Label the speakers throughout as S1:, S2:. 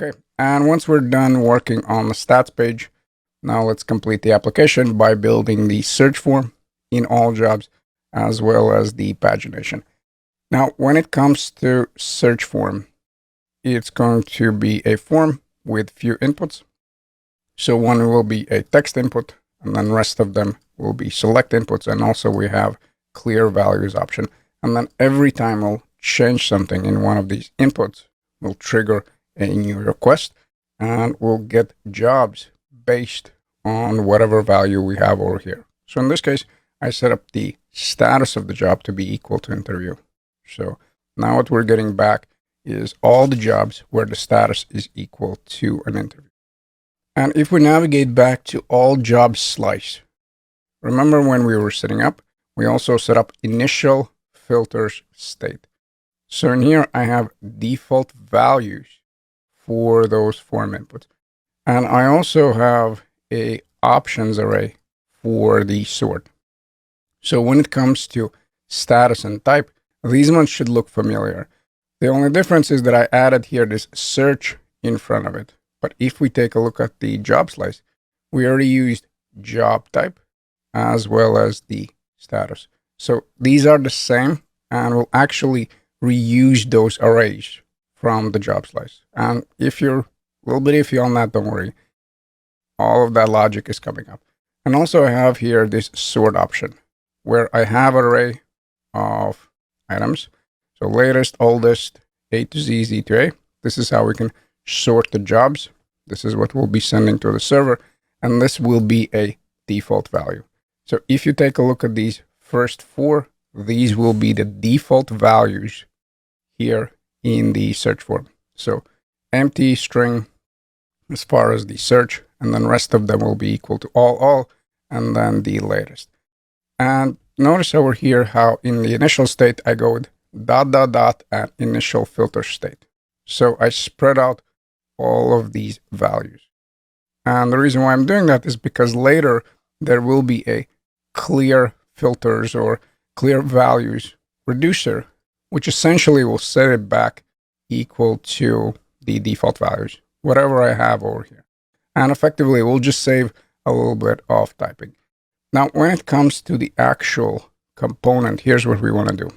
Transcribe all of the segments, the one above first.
S1: Okay, and once we're done working on the stats page, now let's complete the application by building the search form in all jobs as well as the pagination. Now, when it comes to search form, it's going to be a form with few inputs. So one will be a text input, and then rest of them will be select inputs, and also we have clear values option. And then every time we'll change something in one of these inputs, we'll trigger a new request, and we'll get jobs based on whatever value we have over here. So in this case, I set up the status of the job to be equal to interview. So now what we're getting back is all the jobs where the status is equal to an interview. And if we navigate back to all jobs slice, remember when we were setting up, we also set up initial filters state. So in here, I have default values for those form inputs. And I also have a options array for the sort. So when it comes to status and type, these ones should look familiar. The only difference is that I added here this search in front of it. But if we take a look at the job slice, we already used job type as well as the status. So these are the same, and we'll actually reuse those arrays from the job slice. And if you're a little bit iffy on that, don't worry. All of that logic is coming up. And also I have here this sort option where I have an array of items. So latest, oldest, A to Z, Z to A. This is how we can sort the jobs. This is what we'll be sending to the server, and this will be a default value. So if you take a look at these first four, these will be the default values here in the search form. So empty string as far as the search, and then rest of them will be equal to all, and then the latest. And notice over here how in the initial state I go with ... and initial filter state. So I spread out all of these values. And the reason why I'm doing that is because later there will be a clear filters or clear values reducer, which essentially will set it back equal to the default values, whatever I have over here. And effectively, we'll just save a little bit of typing. Now, when it comes to the actual component, here's what we want to do.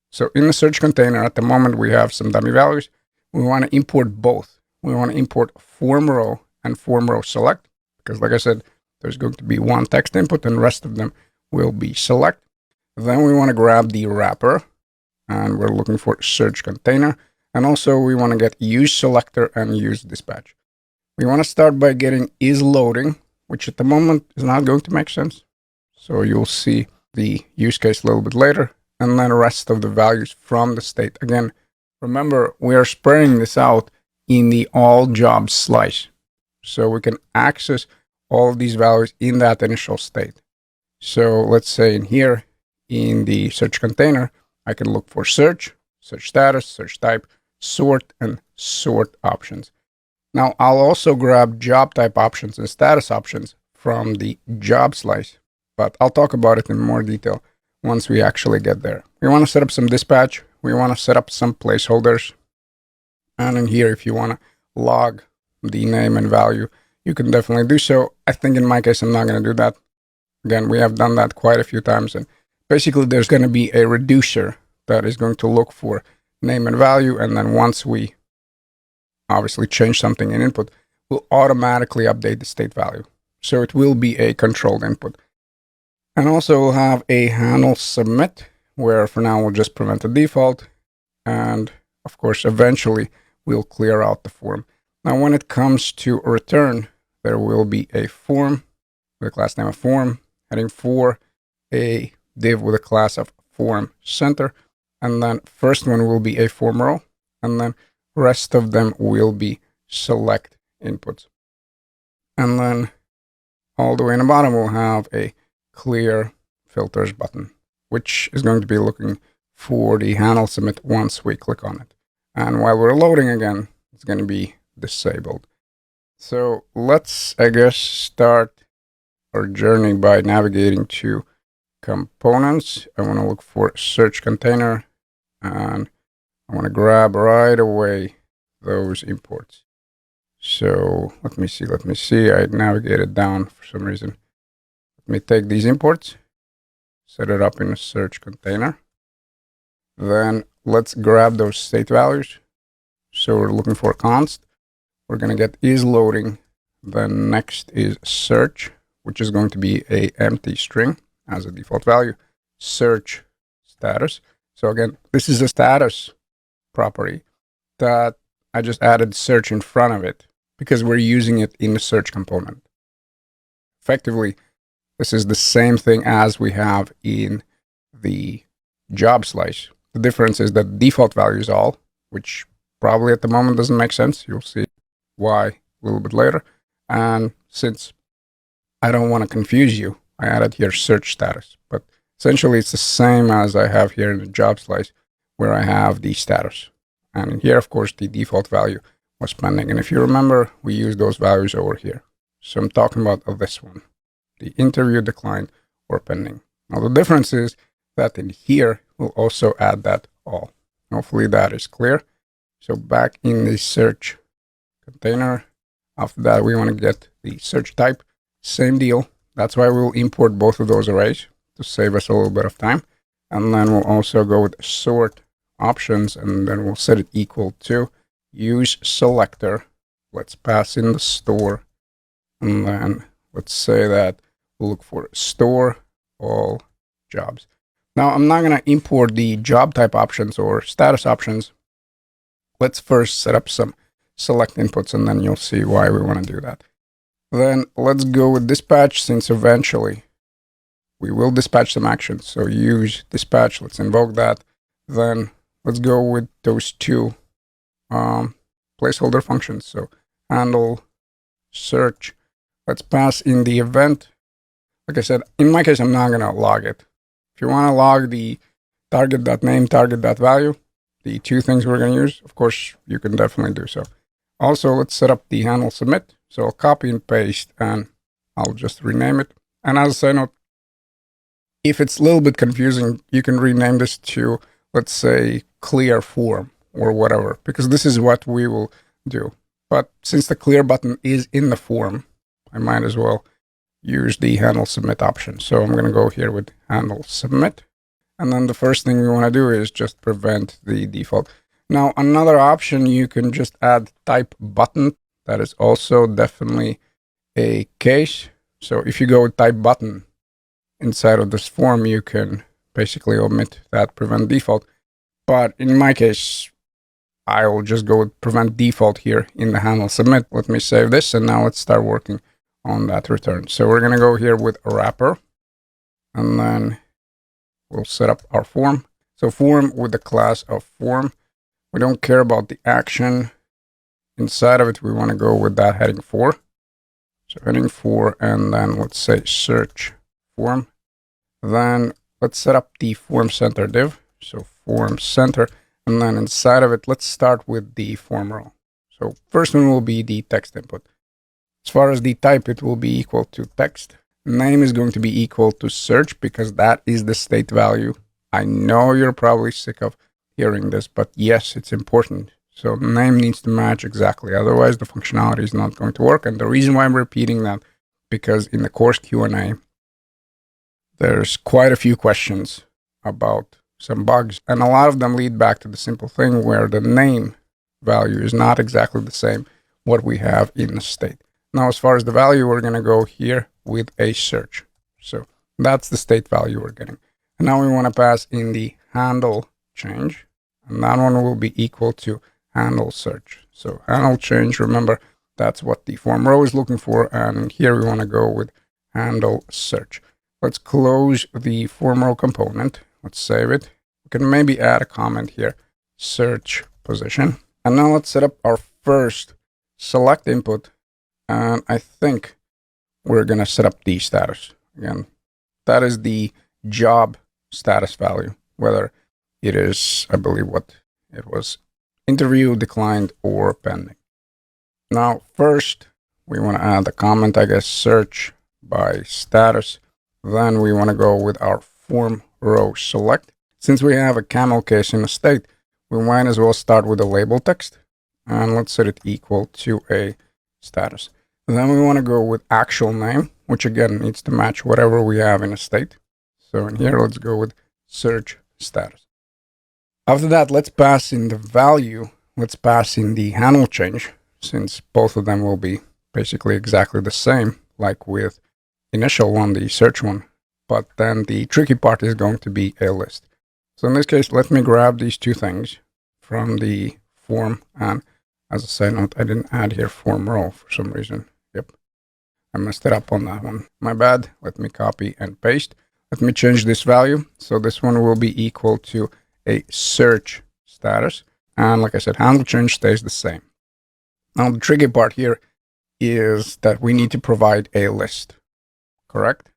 S1: So in the search container, at the moment, we have some dummy values. We want to import both. We want to import form row and form row select, because like I said, there's going to be one text input and the rest of them will be select. Then we want to grab the wrapper, and we're looking for search container. And also we want to get use selector and use dispatch. We want to start by getting is loading, which at the moment is not going to make sense. So you'll see the use case a little bit later, and then the rest of the values from the state. Again, remember, we are spreading this out in the all jobs slice. So we can access all of these values in that initial state. So let's say in here, in the search container, I can look for search, search status, search type, sort, and sort options. Now, I'll also grab job type options and status options from the job slice, but I'll talk about it in more detail once we actually get there. We want to set up some dispatch. We want to set up some placeholders. And in here, if you want to log the name and value, you can definitely do so. I think in my case, I'm not going to do that. Again, we have done that quite a few times. And basically, there's going to be a reducer that is going to look for name and value. And then once we obviously change something in input, we'll automatically update the state value. So it will be a controlled input. And also we'll have a handle submit, where for now we'll just prevent the default. And of course, eventually we'll clear out the form. Now, when it comes to return, there will be a form with a class name of form, heading for a div with a class of form center. And then first one will be a form row, and then rest of them will be select inputs. And then all the way in the bottom, we'll have a clear filters button, which is going to be looking for the handle submit once we click on it. And while we're loading again, it's going to be disabled. So let's, I guess, start our journey by navigating to components. I want to look for search container, and I want to grab right away those imports. So let me see. I navigated down for some reason. Let me take these imports, set it up in a search container. Then let's grab those state values. So we're looking for const. We're going to get is loading. Then next is search, which is going to be a empty string as a default value. Search status. So again, this is a status property that I just added search in front of it because we're using it in the search component. Effectively, this is the same thing as we have in the job slice. The difference is that default value is all, which probably at the moment doesn't make sense. You'll see why a little bit later. And since I don't want to confuse you, I added here search status. But essentially, it's the same as I have here in the job slice where I have the status. And in here, of course, the default value was pending. And if you remember, we used those values over here. So I'm talking about this one, the interview declined or pending. Now, the difference is that in here, we'll also add that all. Hopefully that is clear. So back in the search container, after that, we want to get the search type. Same deal. That's why we'll import both of those arrays to save us a little bit of time. And then we'll also go with sort options, and then we'll set it equal to use selector. Let's pass in the store. And then let's say that we'll look for store all jobs. Now, I'm not going to import the job type options or status options. Let's first set up some select inputs, and then you'll see why we want to do that. Then let's go with dispatch, since eventually we will dispatch some actions. So use dispatch, let's invoke that. Then let's go with those two placeholder functions. So handle search. Let's pass in the event. Like I said, in my case, I'm not going to log it. If you want to log the target.name, target.value, the two things we're going to use, of course, you can definitely do so. Also, let's set up the handle submit. So I'll copy and paste, and I'll just rename it. And as a side note, if it's a little bit confusing, you can rename this to, let's say, clear form or whatever, because this is what we will do. But since the clear button is in the form, I might as well use the handle submit option. So I'm going to go here with handle submit. And then the first thing we want to do is just prevent the default. Now, another option, you can just add type button. That is also definitely a case. So if you go with type button inside of this form, you can basically omit that prevent default. But in my case, I will just go with prevent default here in the handle submit. Let me save this, and now let's start working on that return. So we're going to go here with a wrapper, and then we'll set up our form. So form with the class of form. We don't care about the action. Inside of it, we want to go with that heading 4. So heading 4, and then let's say search form. Then let's set up the form center div. So form center, and then inside of it, let's start with the form row. So first one will be the text input. As far as the type, it will be equal to text. Name is going to be equal to search because that is the state value. I know you're probably sick of hearing this, but yes, it's important. So name needs to match exactly. Otherwise, the functionality is not going to work. And the reason why I'm repeating that, because in the course Q&A, there's quite a few questions about some bugs. And a lot of them lead back to the simple thing where the name value is not exactly the same what we have in the state. Now, as far as the value, we're going to go here with a search. So that's the state value we're getting. And now we want to pass in the handle change. And that one will be equal to handle search. So handle change, remember, that's what the form row is looking for. And here we want to go with handle search. Let's close the form row component. Let's save it. We can maybe add a comment here, search position. And now let's set up our first select input. And I think we're going to set up the status. Again, that is the job status value, whether it is, I believe what it was, interview, declined, or pending. Now, first, we want to add a comment, I guess, search by status. Then we want to go with our form row select. Since we have a camel case in a state, we might as well start with a label text. And let's set it equal to a status. And then we want to go with actual name, which again needs to match whatever we have in a state. So in here, let's go with search status. After that, let's pass in the value. Let's pass in the handle change, since both of them will be basically exactly the same, like with initial one, the search one. But then the tricky part is going to be a list. So in this case, let me grab these two things from the form. And as a side note, I didn't add here form row for some reason. Yep, I messed it up on that one. My bad. Let me copy and paste. Let me change this value. So this one will be equal to a search status. And like I said, handle change stays the same. Now the tricky part here is that we need to provide a list, correct?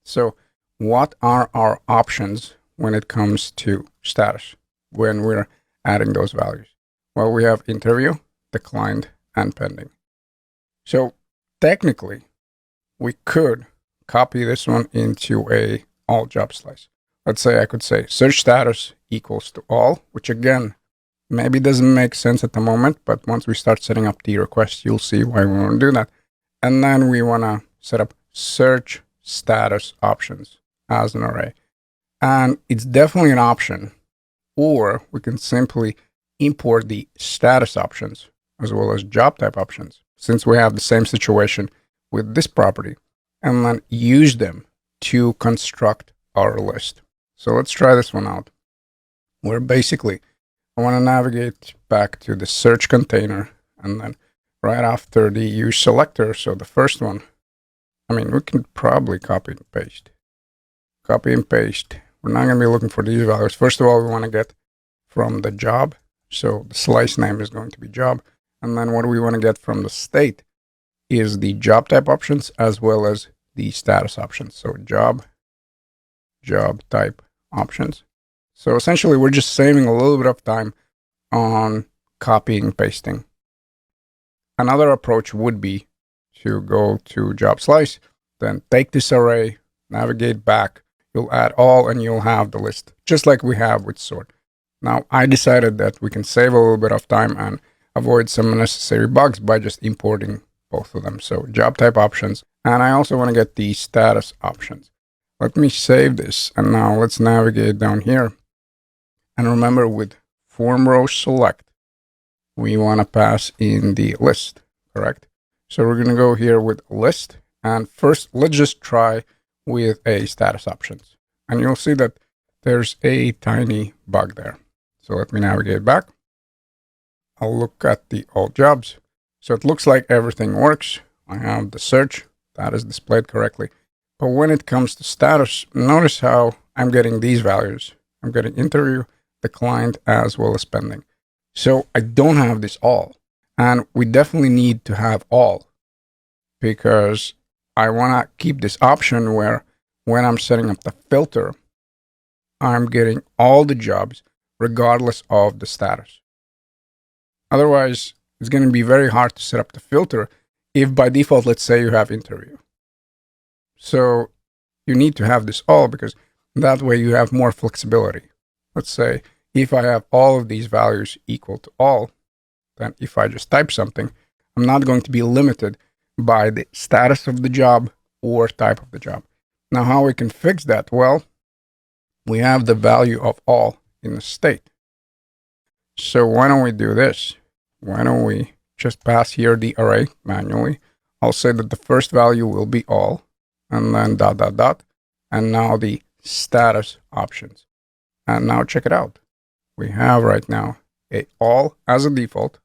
S1: So what are our options when it comes to status, when we're adding those values? Well, we have interview, declined, and pending. So technically, we could copy this one into a all job slice. Let's say I could say search status equals to all, which again, maybe doesn't make sense at the moment, but once we start setting up the request, you'll see why we want to do that. And then we want to set up search status options as an array. And it's definitely an option, or we can simply import the status options as well as job type options, since we have the same situation with this property, and then use them to construct our list. So let's try this one out, where basically I want to navigate back to the search container, and then right after the use selector, so the first one, I mean, we can probably copy and paste. Copy and paste. We're not going to be looking for these values. First of all, we want to get from the job. So the slice name is going to be job. And then what we want to get from the state is the job type options as well as the status options. So job type options. So essentially, we're just saving a little bit of time on copying and pasting. Another approach would be to go to job slice, then take this array, navigate back, you'll add all, and you'll have the list, just like we have with sort. Now, I decided that we can save a little bit of time and avoid some unnecessary bugs by just importing both of them. So job type options, and I also want to get the status options. Let me save this, and now let's navigate down here. And remember, with form row select, we want to pass in the list, correct? So we're going to go here with list, and first let's just try with a status options, and you'll see that there's a tiny bug there. So let me navigate back. I'll look at the all jobs. So it looks like everything works. I have the search that is displayed correctly, but when it comes to status, notice how I'm getting these values. I'm getting interview, declined, as well as pending. So I don't have this all, and we definitely need to have all, because I want to keep this option where when I'm setting up the filter, I'm getting all the jobs regardless of the status. Otherwise, it's going to be very hard to set up the filter if by default, let's say you have interview. So you need to have this all, because that way you have more flexibility. Let's say if I have all of these values equal to all, then if I just type something, I'm not going to be limited by the status of the job or type of the job. Now, how we can fix that? Well, we have the value of all in the state. So why don't we do this? Why don't we just pass here the array manually? I'll say that the first value will be all, and then ... and now the status options. And now check it out. We have right now a all as a default,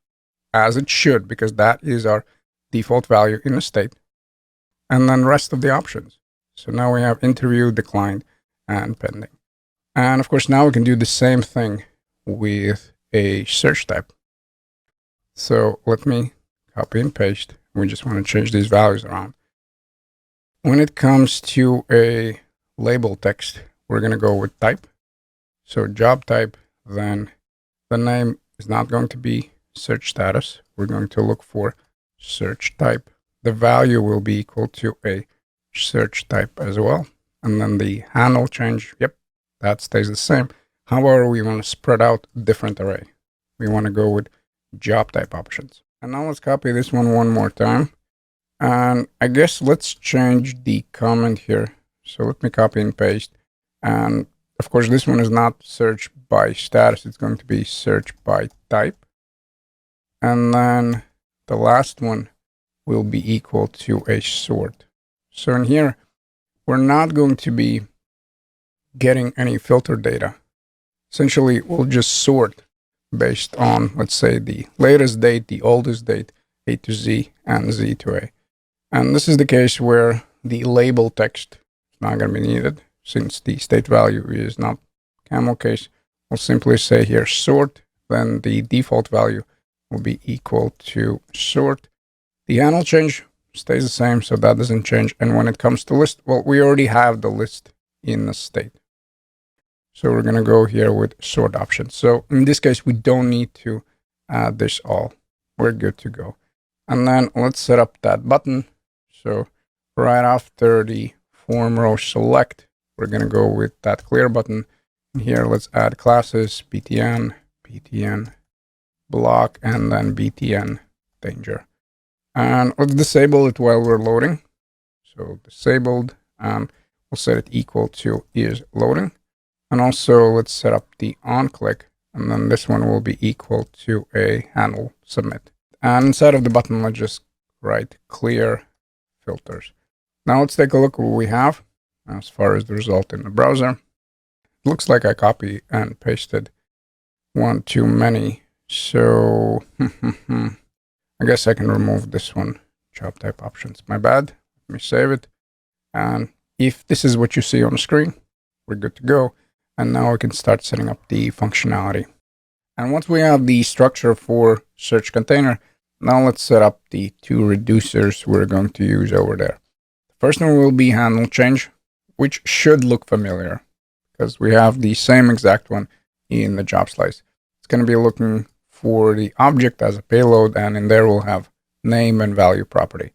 S1: as it should, because that is our default value in the state, and then rest of the options. So now we have interview, declined, and pending. And of course, now we can do the same thing with a search type. So let me copy and paste. We just want to change these values around. When it comes to a label text, we're going to go with type. So job type, then the name is not going to be search status. We're going to look for search type. The value will be equal to a search type as well. And then the handle change, yep, that stays the same. However, we want to spread out different array. We want to go with job type options. And now let's copy this one more time. And I guess let's change the comment here. So let me copy and paste. And of course, this one is not search by status. It's going to be search by type. And then the last one will be equal to a sort. So in here, we're not going to be getting any filter data. Essentially, we'll just sort based on, let's say, the latest date, the oldest date, A to Z, and Z to A. And this is the case where the label text is not going to be needed, since the state value is not camel case. We'll simply say here sort, then the default value will be equal to sort. The handle change stays the same, so that doesn't change. And when it comes to list, well, we already have the list in the state. So we're going to go here with sort option. So in this case, we don't need to add this all. We're good to go. And then let's set up that button. So right after the form row select, we're going to go with that clear button. And here, let's add classes, btn, btn block, and then btn danger. And let's disable it while we're loading. So disabled, and we'll set it equal to is loading. And also let's set up the on click, and then this one will be equal to a handle submit. And inside of the button, let's just write clear filters. Now let's take a look at what we have as far as the result in the browser. It looks like I copy and pasted one too many. So I guess I can remove this one, job type options. My bad. Let me save it. And if this is what you see on the screen, we're good to go. And now we can start setting up the functionality. And once we have the structure for search container, now let's set up the two reducers we're going to use over there. The first one will be handle change, which should look familiar because we have the same exact one in the job slice. It's going to be looking for the object as a payload, and in there we'll have name and value property.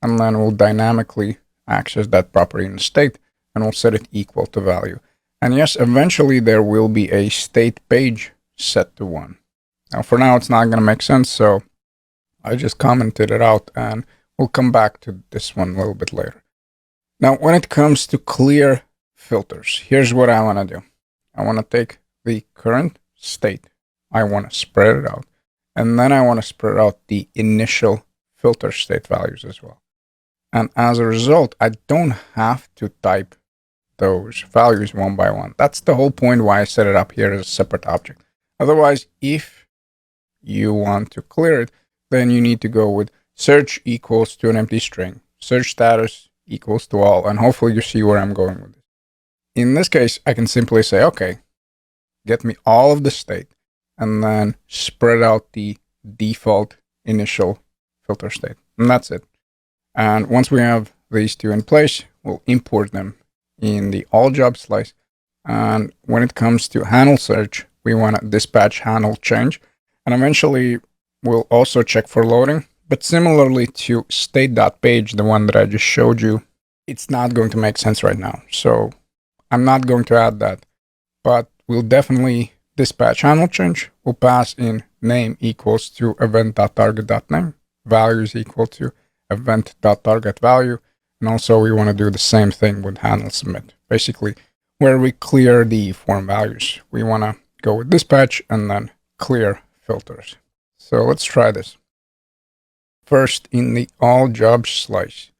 S1: And then we'll dynamically access that property in the state, and we'll set it equal to value. And yes, eventually there will be a state page set to 1. Now, for now, it's not going to make sense, so I just commented it out, and we'll come back to this one a little bit later. Now, when it comes to clear filters, here's what I want to do. I want to take the current state, I want to spread it out, and then I want to spread out the initial filter state values as well. And as a result, I don't have to type those values one by one. That's the whole point why I set it up here as a separate object. Otherwise, if you want to clear it, then you need to go with search equals to an empty string, search status equals to all, and hopefully you see where I'm going with this. In this case, I can simply say, okay, get me all of the state, and then spread out the default initial filter state. And that's it. And once we have these two in place, we'll import them in the all job slice. And when it comes to handle search, we want to dispatch handle change. And eventually we'll also check for loading. But similarly to state.page, the one that I just showed you, it's not going to make sense right now. So I'm not going to add that, but we'll definitely dispatch handle change. We'll pass in name equals to event.target.name, values equal to event.targetValue. And also we want to do the same thing with handle submit. Basically, where we clear the form values, we want to go with dispatch and then clear filters. So let's try this. First, in the all jobs slice,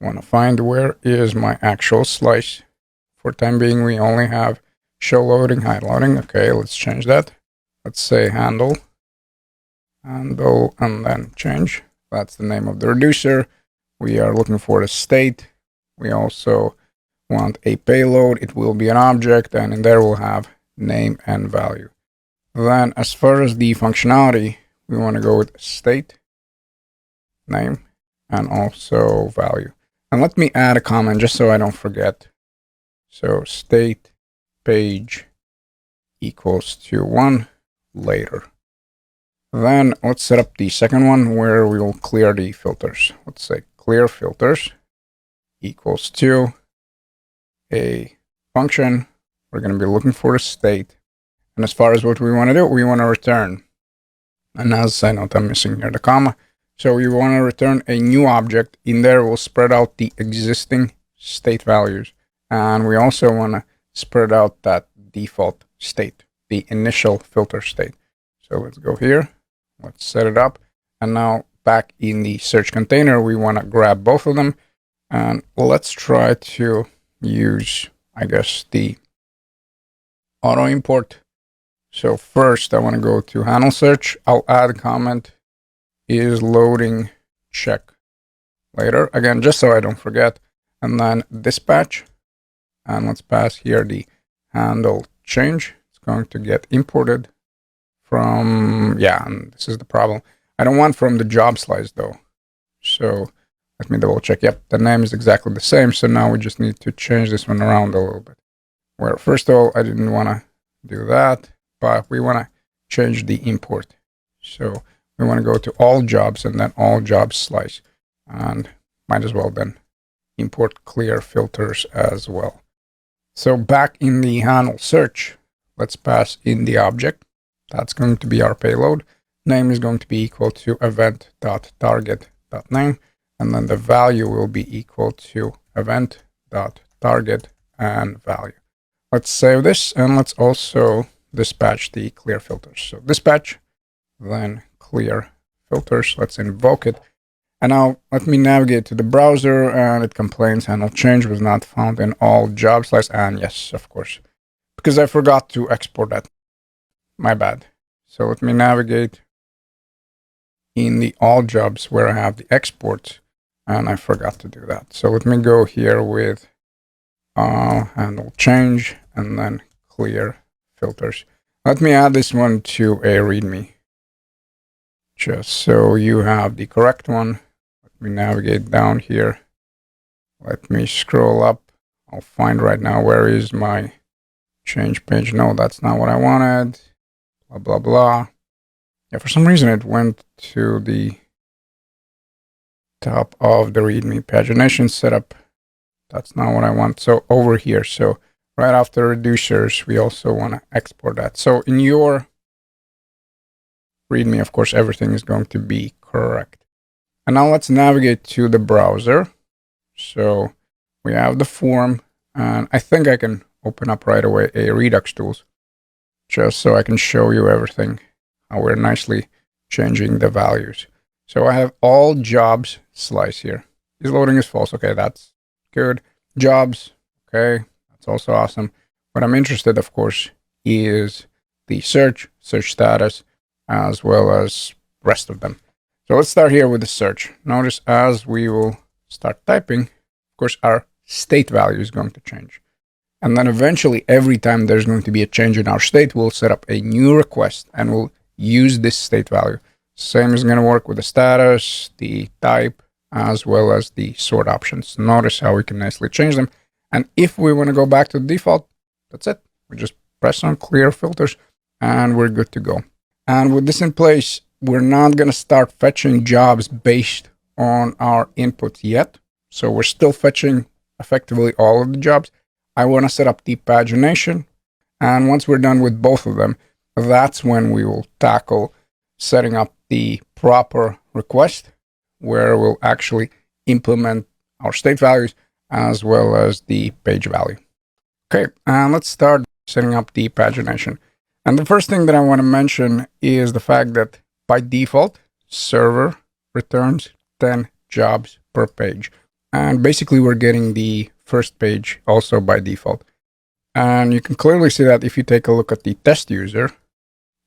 S1: I want to find where is my actual slice. For time being, we only have show loading, hide loading. Okay, let's change that. Let's say handle, and then change. That's the name of the reducer. We are looking for the state. We also want a payload. It will be an object, and in there we'll have name and value. Then as far as the functionality, we want to go with state, name, and also value. And let me add a comment just so I don't forget. So state page equals to 1 later. Then let's set up the second one where we will clear the filters. Let's say clear filters equals to a function. We're going to be looking for a state. And as far as what we want to do, we want to return And as a side note, I'm missing here the comma. So we want to return a new object. In there, we'll spread out the existing state values. And we also want to spread out that default state, the initial filter state. So let's go here. Let's set it up. And now back in the search container, we want to grab both of them. And let's try to use, I guess, the auto import. So first, I want to go to handle search. I'll add a comment is loading check later. Again, just so I don't forget. And then dispatch. And let's pass here the handle change. It's going to get imported from, yeah, and this is the problem. I don't want from the job slice though. So let me double check. Yep, the name is exactly the same. So now we just need to change this one around a little bit. Where first of all, I didn't want to do that, but we want to change the import. So we want to go to all jobs and then all jobs slice. And might as well then import clear filters as well. So back in the handle search, let's pass in the object. That's going to be our payload. Name is going to be equal to event.target.name. And then the value will be equal to event.target and value. Let's save this and let's also dispatch the clear filters. So dispatch, then clear filters. Let's invoke it. And now let me navigate to the browser and it complains handle change was not found in all job slice. And yes, of course, because I forgot to export that. My bad. So let me navigate in the all jobs where I have the exports and I forgot to do that. So let me go here with handle change and then clear filters. Let me add this one to a README just so you have the correct one. Let me navigate down here. Let me scroll up. I'll find right now where is my change page. No, that's not what I wanted. Blah, blah, blah. Yeah, for some reason it went to the top of the README pagination setup. That's not what I want. So over here. So right after reducers, we also want to export that. So in your README, of course, everything is going to be correct. And now let's navigate to the browser. So we have the form, and I think I can open up right away a Redux tools just so I can show you everything, how we're nicely changing the values. So I have all jobs slice here. Is loading is false. Okay, that's good. Jobs. Okay, that's also awesome. What I'm interested, of course, is the search status, as well as rest of them. So let's start here with the search. Notice as we will start typing, of course, our state value is going to change. And then eventually, every time there's going to be a change in our state, we'll set up a new request and we'll use this state value. Same is going to work with the status, the type, as well as the sort options. Notice how we can nicely change them. And if we want to go back to the default, that's it. We just press on clear filters and we're good to go. And with this in place, we're not going to start fetching jobs based on our inputs yet. So we're still fetching effectively all of the jobs. I want to set up the pagination. And once we're done with both of them, that's when we will tackle setting up the proper request, where we'll actually implement our state values as well as the page value. Okay, and let's start setting up the pagination. And the first thing that I want to mention is the fact that by default, server returns 10 jobs per page. And basically, we're getting the first page also by default. And you can clearly see that if you take a look at the test user,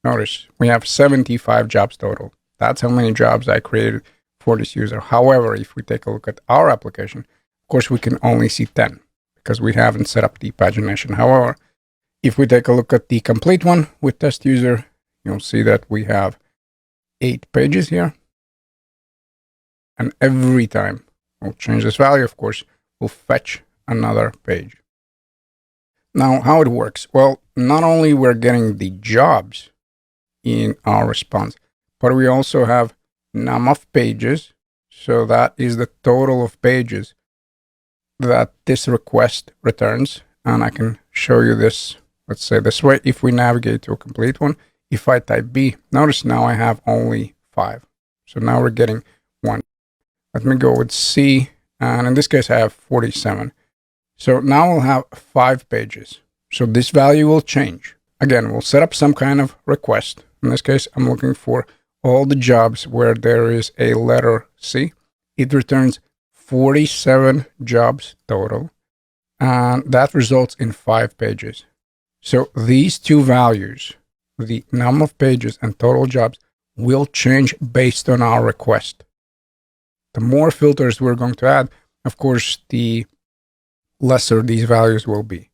S1: notice we have 75 jobs total. That's how many jobs I created for this user. However, if we take a look at our application, of course, we can only see 10 because we haven't set up the pagination. However, if we take a look at the complete one with test user, you'll see that we have 8 pages here. And every time we'll change this value, of course, we'll fetch another page. Now, how it works? Well, not only we're getting the jobs in our response, but we also have num of pages. So that is the total of pages that this request returns. And I can show you this, let's say this way. If we navigate to a complete one, If I type B, notice now I have only 5. So now we're getting 1. Let me go with C, and in this case I have 47. So now we'll have 5 pages. So this value will change. Again, we'll set up some kind of request. In this case, I'm looking for all the jobs where there is a letter C. It returns 47 jobs total, and that results in 5 pages. So these two values, the num of pages and total jobs, will change based on our request. The more filters we're going to add, of course, the lesser these values will be.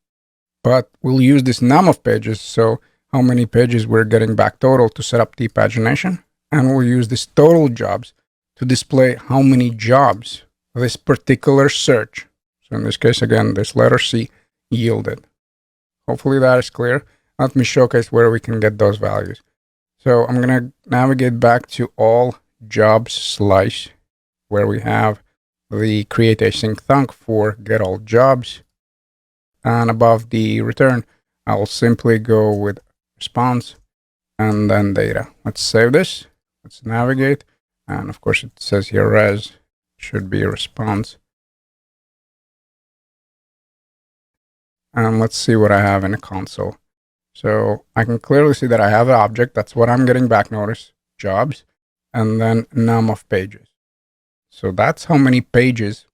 S1: But we'll use this num of pages, so how many pages we're getting back total, to set up the pagination. And we'll use this total jobs to display how many jobs this particular search, so in this case, again, this letter C, yielded. Hopefully that is clear. Let me showcase where we can get those values. So I'm going to navigate back to all jobs slice, where we have the create async thunk for get all jobs. And above the return, I'll simply go with response and then data. Let's save this. Let's navigate. And of course, it says here res should be response. And let's see what I have in the console. So I can clearly see that I have an object. That's what I'm getting back. Notice jobs and then num of pages. So that's how many pages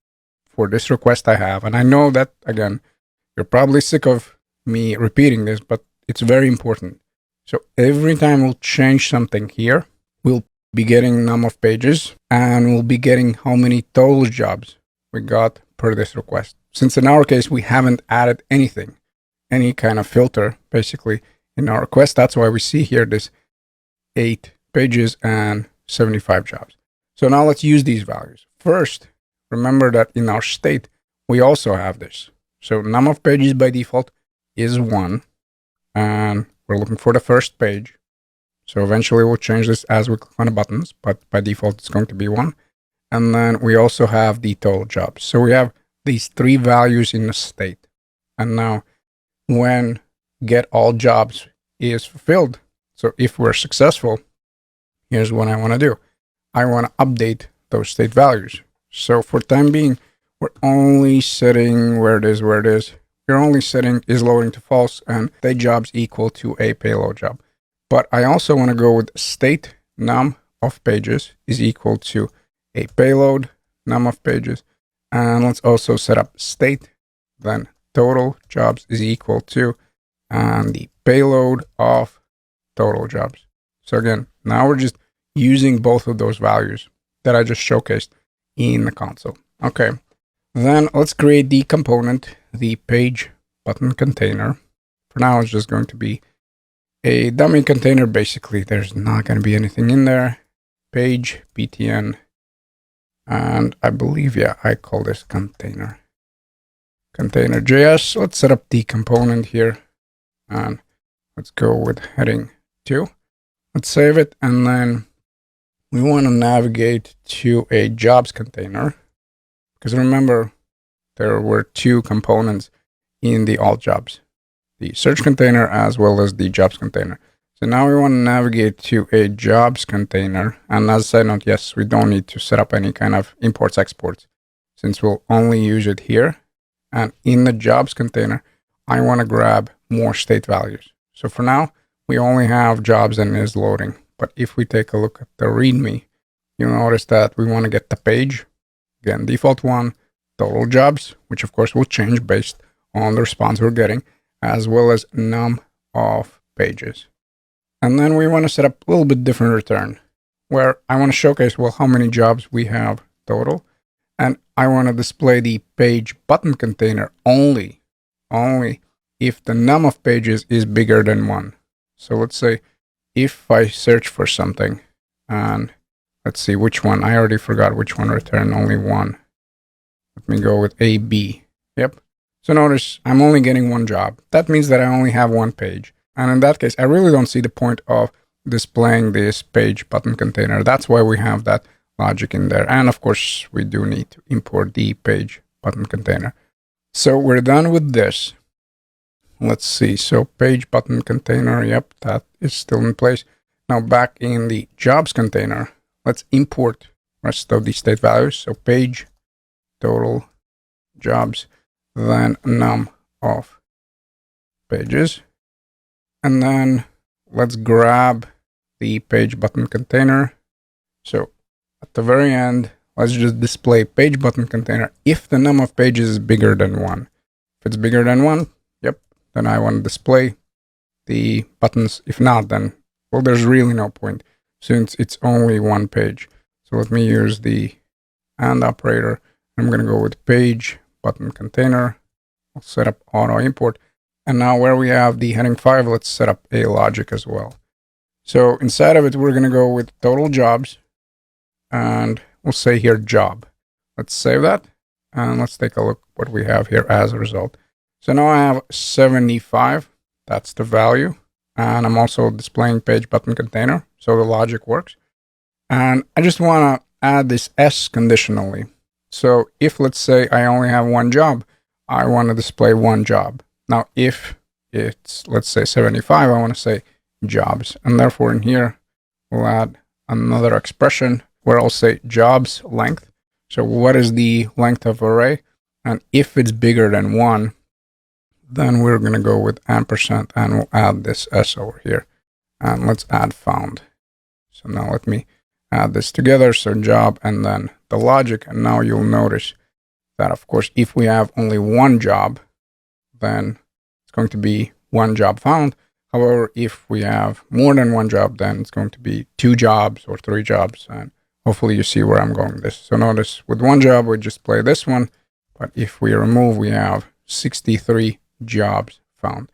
S1: for this request I have. And I know that, again, you're probably sick of me repeating this, but it's very important. So every time we'll change something here, we'll be getting num of pages, and we'll be getting how many total jobs we got per this request. Since in our case, we haven't added anything, any kind of filter, basically, in our request. That's why we see here this 8 pages and 75 jobs. So now let's use these values. First, remember that in our state, we also have this. So num of pages by default is 1, and we're looking for the first page. So eventually we'll change this as we click on the buttons, but by default it's going to be 1. And then we also have the total jobs. So we have these 3 values in the state. And now when get all jobs is fulfilled, so if we're successful, here's what I want to do. I want to update those state values. So for time being, we're only setting where it is. We're only setting is loading to false and state jobs equal to a payload job. But I also want to go with state num of pages is equal to a payload num of pages. And let's also set up state, then total jobs is equal to, and the payload of total jobs. So again, now we're just using both of those values that I just showcased in the console. Okay, then let's create the component, the page button container. For now, it's just going to be a dummy container. Basically, there's not going to be anything in there. Page btn, and I believe, yeah, I call this container. Container.js. Let's set up the component here, and let's go with heading 2. Let's save it, and then we want to navigate to a jobs container, because remember, there were 2 components in the all jobs, the search container as well as the jobs container. So now we want to navigate to a jobs container. And as a side note, yes, we don't need to set up any kind of imports, exports, since we'll only use it here. And in the jobs container, I want to grab more state values. So for now, we only have jobs and is loading. But if we take a look at the README, you'll notice that we want to get the page. Again, default 1, total jobs, which of course will change based on the response we're getting, as well as num of pages. And then we want to set up a little bit different return, where I want to showcase, well, how many jobs we have total. And I want to display the page button container only if the num of pages is bigger than 1. So let's say if I search for something, and let's see which one, I already forgot which one returned only 1. Let me go with AB. Yep. So notice I'm only getting 1 job. That means that I only have 1 page. And in that case, I really don't see the point of displaying this page button container. That's why we have that logic in there. And of course, we do need to import the page button container. So we're done with this. let's see. So page button container, yep, that is still in place. Now back in the jobs container, let's import rest of the state values. So page total jobs, then num of pages. And then let's grab the page button container. So at the very end, let's just display page button container if the num of pages is bigger than 1. If it's bigger than 1, yep, then I want to display the buttons. If not, then, well, there's really no point since it's only one page. So let me use the AND operator. I'm going to go with page button container. I'll set up auto import. And now where we have the heading 5, let's set up a logic as well. So inside of it, we're going to go with total jobs. And we'll say here job. Let's save that. And let's take a look what we have here as a result. So now I have 75. That's the value. And I'm also displaying page button container. So the logic works. And I just want to add this S conditionally. So if, let's say, I only have one job, I want to display one job. Now, if it's, let's say, 75, I want to say jobs. And therefore, in here, we'll add another expression where I'll say jobs length. So what is the length of array? And if it's bigger than 1, then we're going to go with ampersand and we'll add this S over here. And let's add found. So now let me add this together. So job and then the logic. And now you'll notice that, of course, if we have only one job, then it's going to be one job found. However, if we have more than one job, then it's going to be 2 jobs or 3 jobs. And hopefully you see where I'm going with this. So notice with one job, we just play this one. But if we remove, we have 63 jobs found.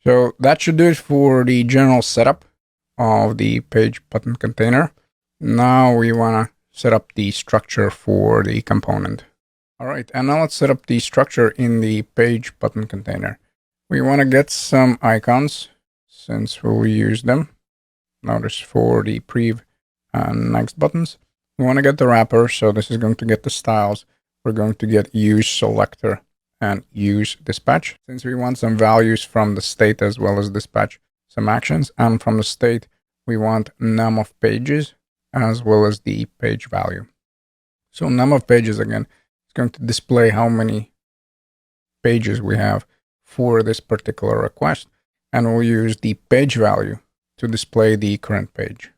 S1: So that should do it for the general setup of the page button container. Now we want to set up the structure for the component. All right, and now let's set up the structure in the page button container. We want to get some icons since we'll use them. Notice for the prev and next buttons. We want to get the wrapper, so this is going to get the styles. We're going to get use selector and use dispatch. Since we want some values from the state as well as dispatch some actions, and from the state, we want num of pages as well as the page value. So num of pages, again, is going to display how many pages we have for this particular request. And we'll use the page value to display the current page.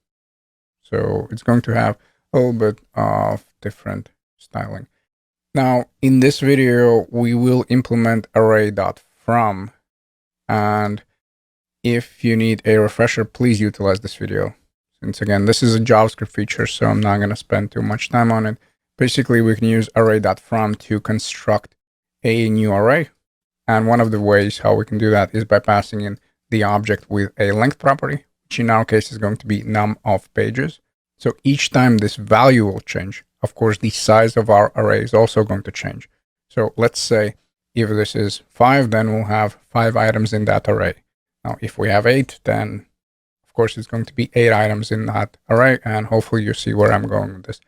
S1: So it's going to have a little bit of different styling. Now, in this video, we will implement array.from. And if you need a refresher, please utilize this video. Since again, this is a JavaScript feature, so I'm not going to spend too much time on it. Basically, we can use array.from to construct a new array. And one of the ways how we can do that is by passing in the object with a length property, which in our case is going to be num of pages. So each time this value will change, of course, the size of our array is also going to change. So let's say if this is 5, then we'll have 5 items in that array. Now, if we have 8, then of course it's going to be 8 items in that array. And hopefully you see where I'm going with this.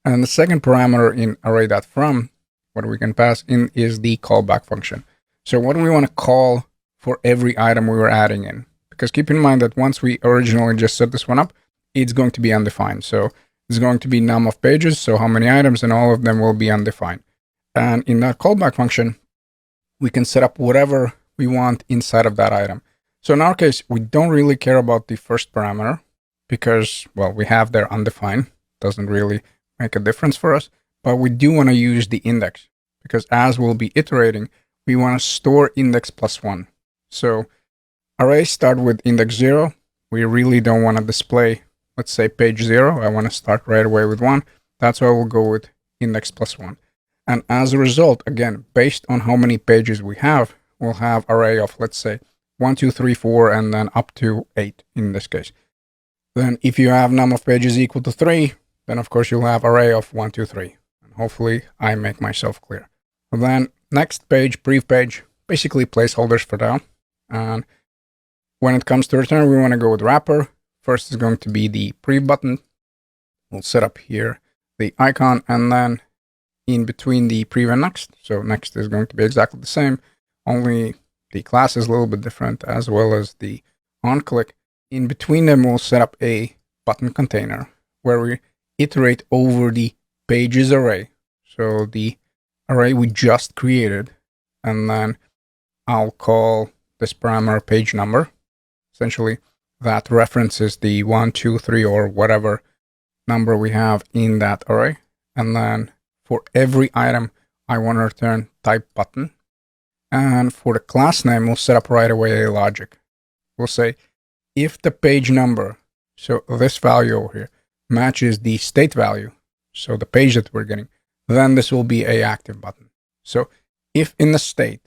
S1: And the second parameter in array.from, what we can pass in is the callback function. So what do we want to call for every item we were adding in? Because keep in mind that once we originally just set this one up, it's going to be undefined. So it's going to be num of pages, so how many items, and all of them will be undefined. And in that callback function, we can set up whatever we want inside of that item. So in our case, we don't really care about the first parameter because, well, we have there undefined. Doesn't really make a difference for us. But we do want to use the index because as we'll be iterating, we want to store index plus 1. So arrays start with index 0. We really don't want to display, let's say, page 0. I want to start right away with 1. That's why we'll go with index plus 1. And as a result, again, based on how many pages we have, we'll have array of, let's say, 1, 2, 3, 4, and then up to 8 in this case. Then if you have num of pages equal to 3, then of course you'll have array of 1, 2, 3. And hopefully I make myself clear. And then next page, prev page, basically placeholders for now. And when it comes to return, we want to go with wrapper. First is going to be the prev button. We'll set up here the icon, and then in between the prev and next. So next is going to be exactly the same, only the class is a little bit different, as well as the on click. In between them, we'll set up a button container where we iterate over the pages array. So the array we just created, and then I'll call this parameter page number. Essentially, that references the 1, 2, 3, or whatever number we have in that array. And then for every item, I want to return type button. And for the class name, we'll set up right away a logic. We'll say if the page number, so this value over here, matches the state value, so the page that we're getting, then this will be a active button. So if in the state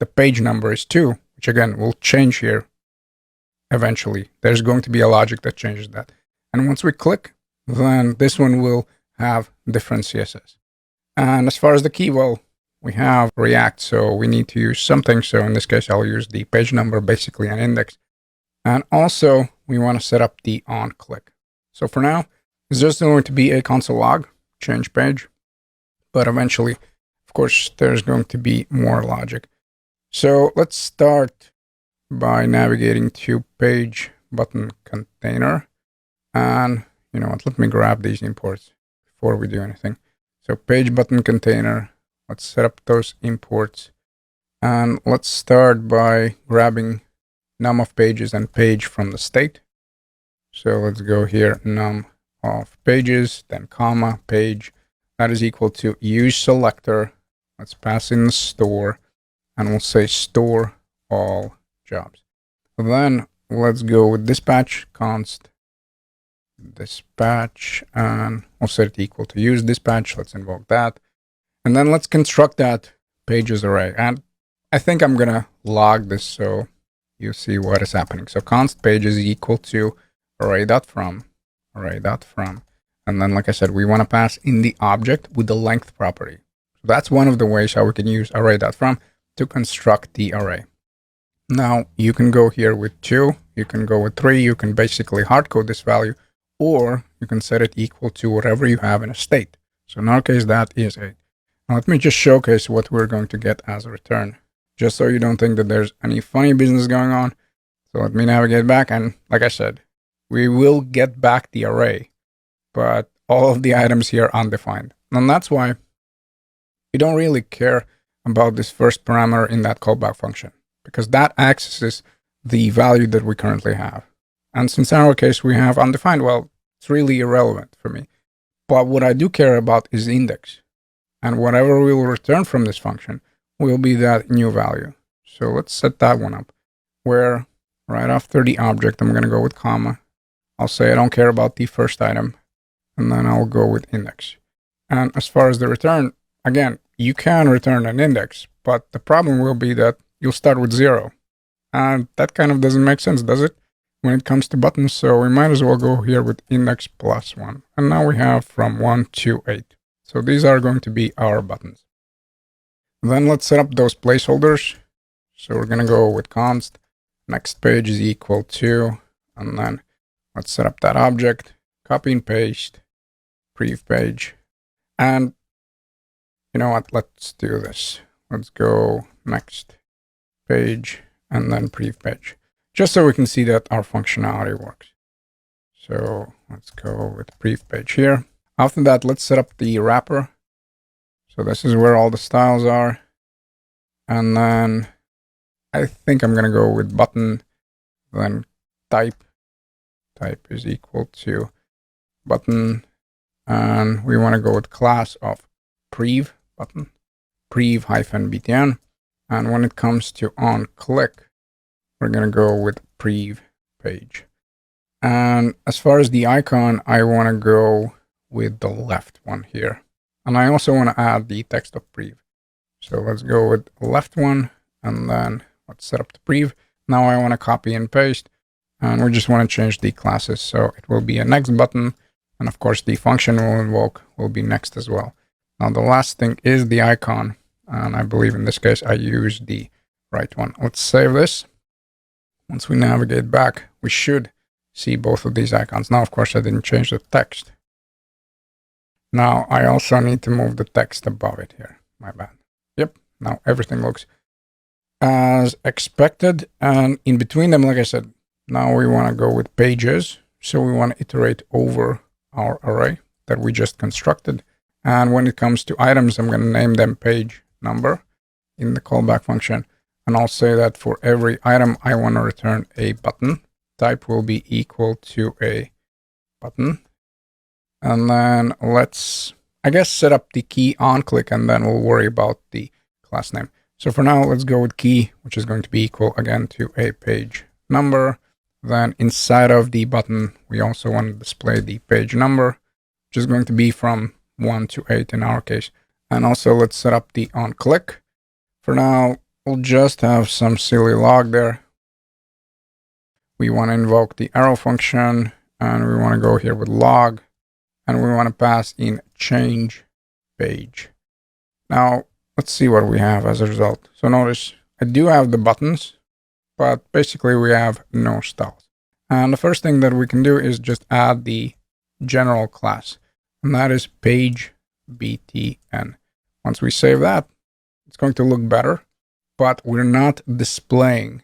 S1: the page number is 2, which again will change here eventually, there's going to be a logic that changes that. And once we click, then this one will have different CSS. And as far as the key, well, we have React, so we need to use something. So in this case, I'll use the page number, basically an index. And also, we want to set up the on click. So for now, it's just going to be a console log, change page. But eventually, of course, there's going to be more logic. So let's start by navigating to page button container. And you know what, let me grab these imports before we do anything. So page button container, let's set up those imports. And let's start by grabbing num of pages and page from the state. So let's go here, num of pages, then comma, page. That is equal to use selector. Let's pass in the store, and we'll say store all jobs. Then let's go with dispatch, const dispatch, and we'll set it equal to use dispatch. Let's invoke that. And then let's construct that pages array. And I think I'm going to log this so you see what is happening. So const page is equal to array.from. And then, like I said, we want to pass in the object with the length property. So that's one of the ways how we can use array.from to construct the array. Now, you can go here with 2, you can go with 3, you can basically hardcode this value, or you can set it equal to whatever you have in a state. So in our case, that is 8. Now, let me just showcase what we're going to get as a return, just so you don't think that there's any funny business going on. So let me navigate back, and like I said, we will get back the array, but all of the items here are undefined. And that's why we don't really care about this first parameter in that callback function, because that accesses the value that we currently have. And since in our case we have undefined, well, it's really irrelevant for me. But what I do care about is index. And whatever we will return from this function will be that new value. So let's set that one up, where right after the object, I'm going to go with comma. I'll say I don't care about the first item, and then I'll go with index. And as far as the return, again, you can return an index, but the problem will be that you'll start with 0. And that kind of doesn't make sense, does it? When it comes to buttons, so we might as well go here with index plus 1. And now we have from 1 to 8. So these are going to be our buttons. Then let's set up those placeholders. So we're going to go with const next page is equal to, and then let's set up that object, copy and paste, prev page. And you know what, let's do this. Let's go next page and then prev page, just so we can see that our functionality works. So let's go with prev page here. After that, let's set up the wrapper. So this is where all the styles are. And then I think I'm going to go with button, then type. Type is equal to button. And we want to go with class of prev button, prev-btn. And when it comes to on click, we're going to go with prev page. And as far as the icon, I want to go with the left one here. And I also want to add the text of prev. So let's go with left one, and then let's set up the prev. Now I want to copy and paste, and we just want to change the classes. So it will be a next button, and of course the function we'll invoke will be next as well. Now the last thing is the icon, and I believe in this case I use the right one. Let's save this. Once we navigate back, we should see both of these icons. Now, of course, I didn't change the text. Now I also need to move the text above it here. My bad. Yep, now everything looks as expected. And in between them, like I said, now we want to go with pages. So we want to iterate over our array that we just constructed. And when it comes to items, I'm going to name them page number in the callback function. And I'll say that for every item, I want to return a button. Type will be equal to a button. And then let's, I guess, set up the key on click, and then we'll worry about the class name. So for now, let's go with key, which is going to be equal again to a page number. Then inside of the button, we also want to display the page number, which is going to be from 1 to 8 in our case. And also let's set up the on click. For now, we'll just have some silly log there. We want to invoke the arrow function, and we want to go here with log, and we want to pass in change page. Now, let's see what we have as a result. So notice I do have the buttons, but basically we have no styles. And the first thing that we can do is just add the general class, and that is page btn. Once we save that, it's going to look better, but we're not displaying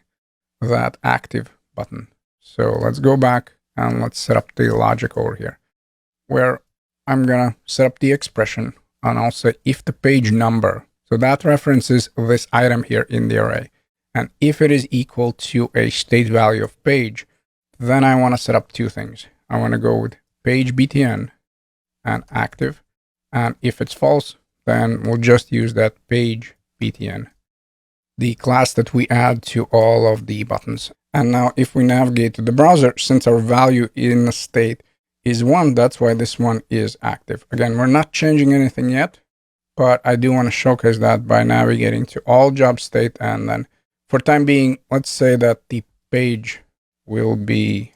S1: that active button. So let's go back and let's set up the logic over here, where I'm gonna set up the expression, and I'll say if the page number, so that references this item here in the array, and if it is equal to a state value of page, then I want to set up two things. I want to go with page btn and active, and if it's false, then we'll just use that page btn, the class that we add to all of the buttons. And now if we navigate to the browser, since our value in the state is 1, that's why this one is active. Again, we're not changing anything yet, but I do want to showcase that by navigating to all job state, and then for time being, let's say that the page will be,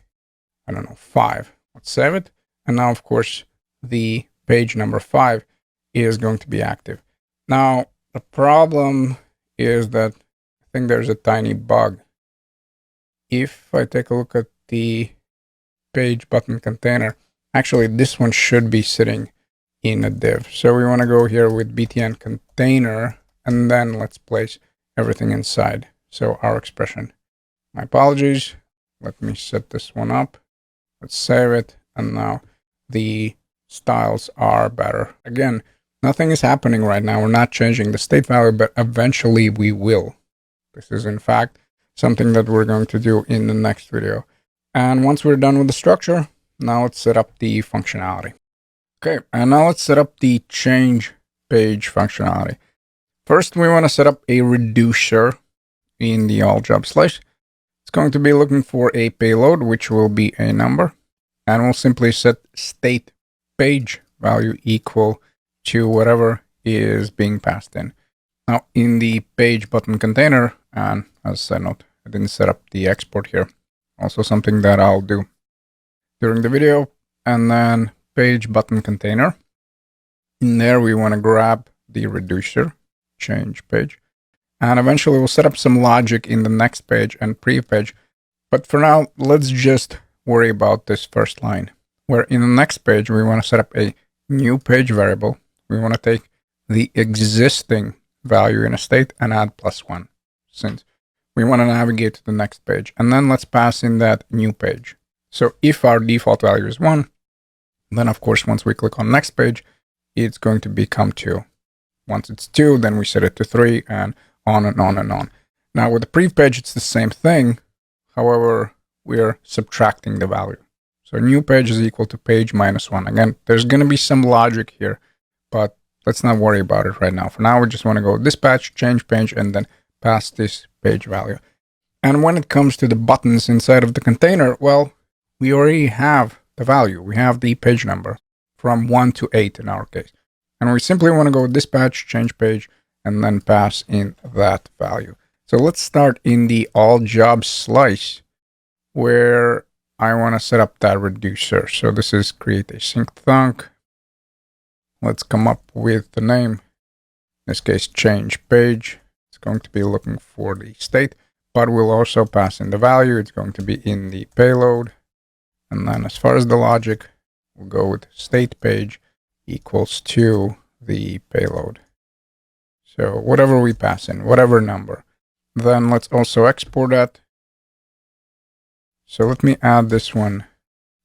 S1: I don't know, 5. Let's save it. And now, of course, the page number 5 is going to be active. Now, the problem is that I think there's a tiny bug. If I take a look at the page button container, actually, this one should be sitting in a div. So we want to go here with btn container, and then let's place everything inside. So our expression. My apologies. Let me set this one up. Let's save it. And now the styles are better. Again, nothing is happening right now. We're not changing the state value, but eventually we will. This is, in fact, something that we're going to do in the next video. And once we're done with the structure, now let's set up the functionality. Okay, and now let's set up the change page functionality. First, we want to set up a reducer in the all job slice. It's going to be looking for a payload, which will be a number, and we'll simply set state page value equal to whatever is being passed in. Now, in the page button container, and as a side note, I didn't set up the export here. Also something that I'll do during the video. And then page button container. In there, we want to grab the reducer, change page. And eventually we'll set up some logic in the next page and previous page. But for now, let's just worry about this first line, where in the next page, we want to set up a new page variable. We want to take the existing value in a state and add +1, since we want to navigate to the next page. And then let's pass in that new page. So if our default value is 1, then of course, once we click on next page, it's going to become 2. Once it's 2, then we set it to 3, and on and on and on. Now with the prev page, it's the same thing. However, we're subtracting the value. So new page is equal to page -1. Again, there's going to be some logic here, but let's not worry about it right now. For now, we just want to go dispatch, change page, and then pass this page value. And when it comes to the buttons inside of the container, well, we already have the value. We have the page number from 1 to 8 in our case. And we simply want to go dispatch, change page, and then pass in that value. So let's start in the all job slice, where I want to set up that reducer. So this is create a sync thunk. Let's come up with the name. In this case, change page. It's going to be looking for the state, but we'll also pass in the value. It's going to be in the payload. And then as far as the logic, we'll go with state page equals to the payload. So whatever we pass in, whatever number. Then let's also export that. So let me add this one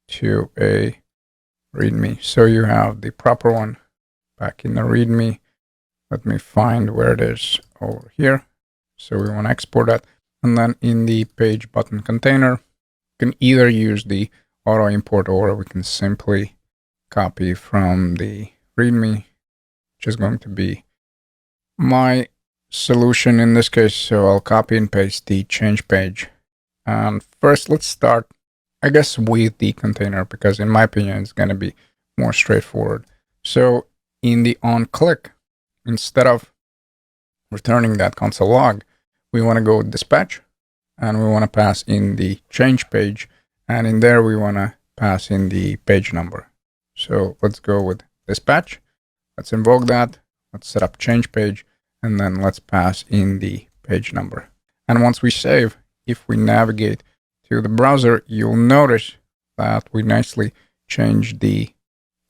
S1: to a README. So you have the proper one back in the README. Let me find where it is over here. So we want to export that. And then in the page button container, you can either use the auto import or we can simply copy from the README, which is going to be my solution in this case. So I'll copy and paste the change page. And first, let's start, I guess, with the container, because in my opinion, it's going to be more straightforward. So in the onClick, instead of returning that console log, we want to go with dispatch, and we want to pass in the change page, and in there we want to pass in the page number. So let's go with dispatch. Let's invoke that. Let's set up change page, and then let's pass in the page number. And once we save, if we navigate to the browser, you'll notice that we nicely changed the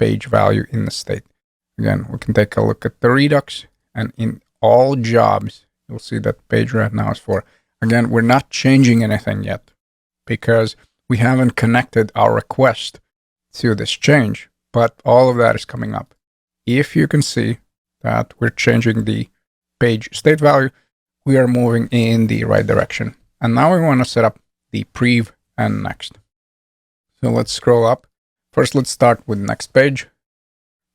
S1: page value in the state. Again, we can take a look at the Redux, and in all jobs, you'll see that page right now is 4. Again, we're not changing anything yet because we haven't connected our request to this change, but all of that is coming up. If you can see that we're changing the page state value, we are moving in the right direction. And now we want to set up the prev and next. So let's scroll up. First, let's start with next page.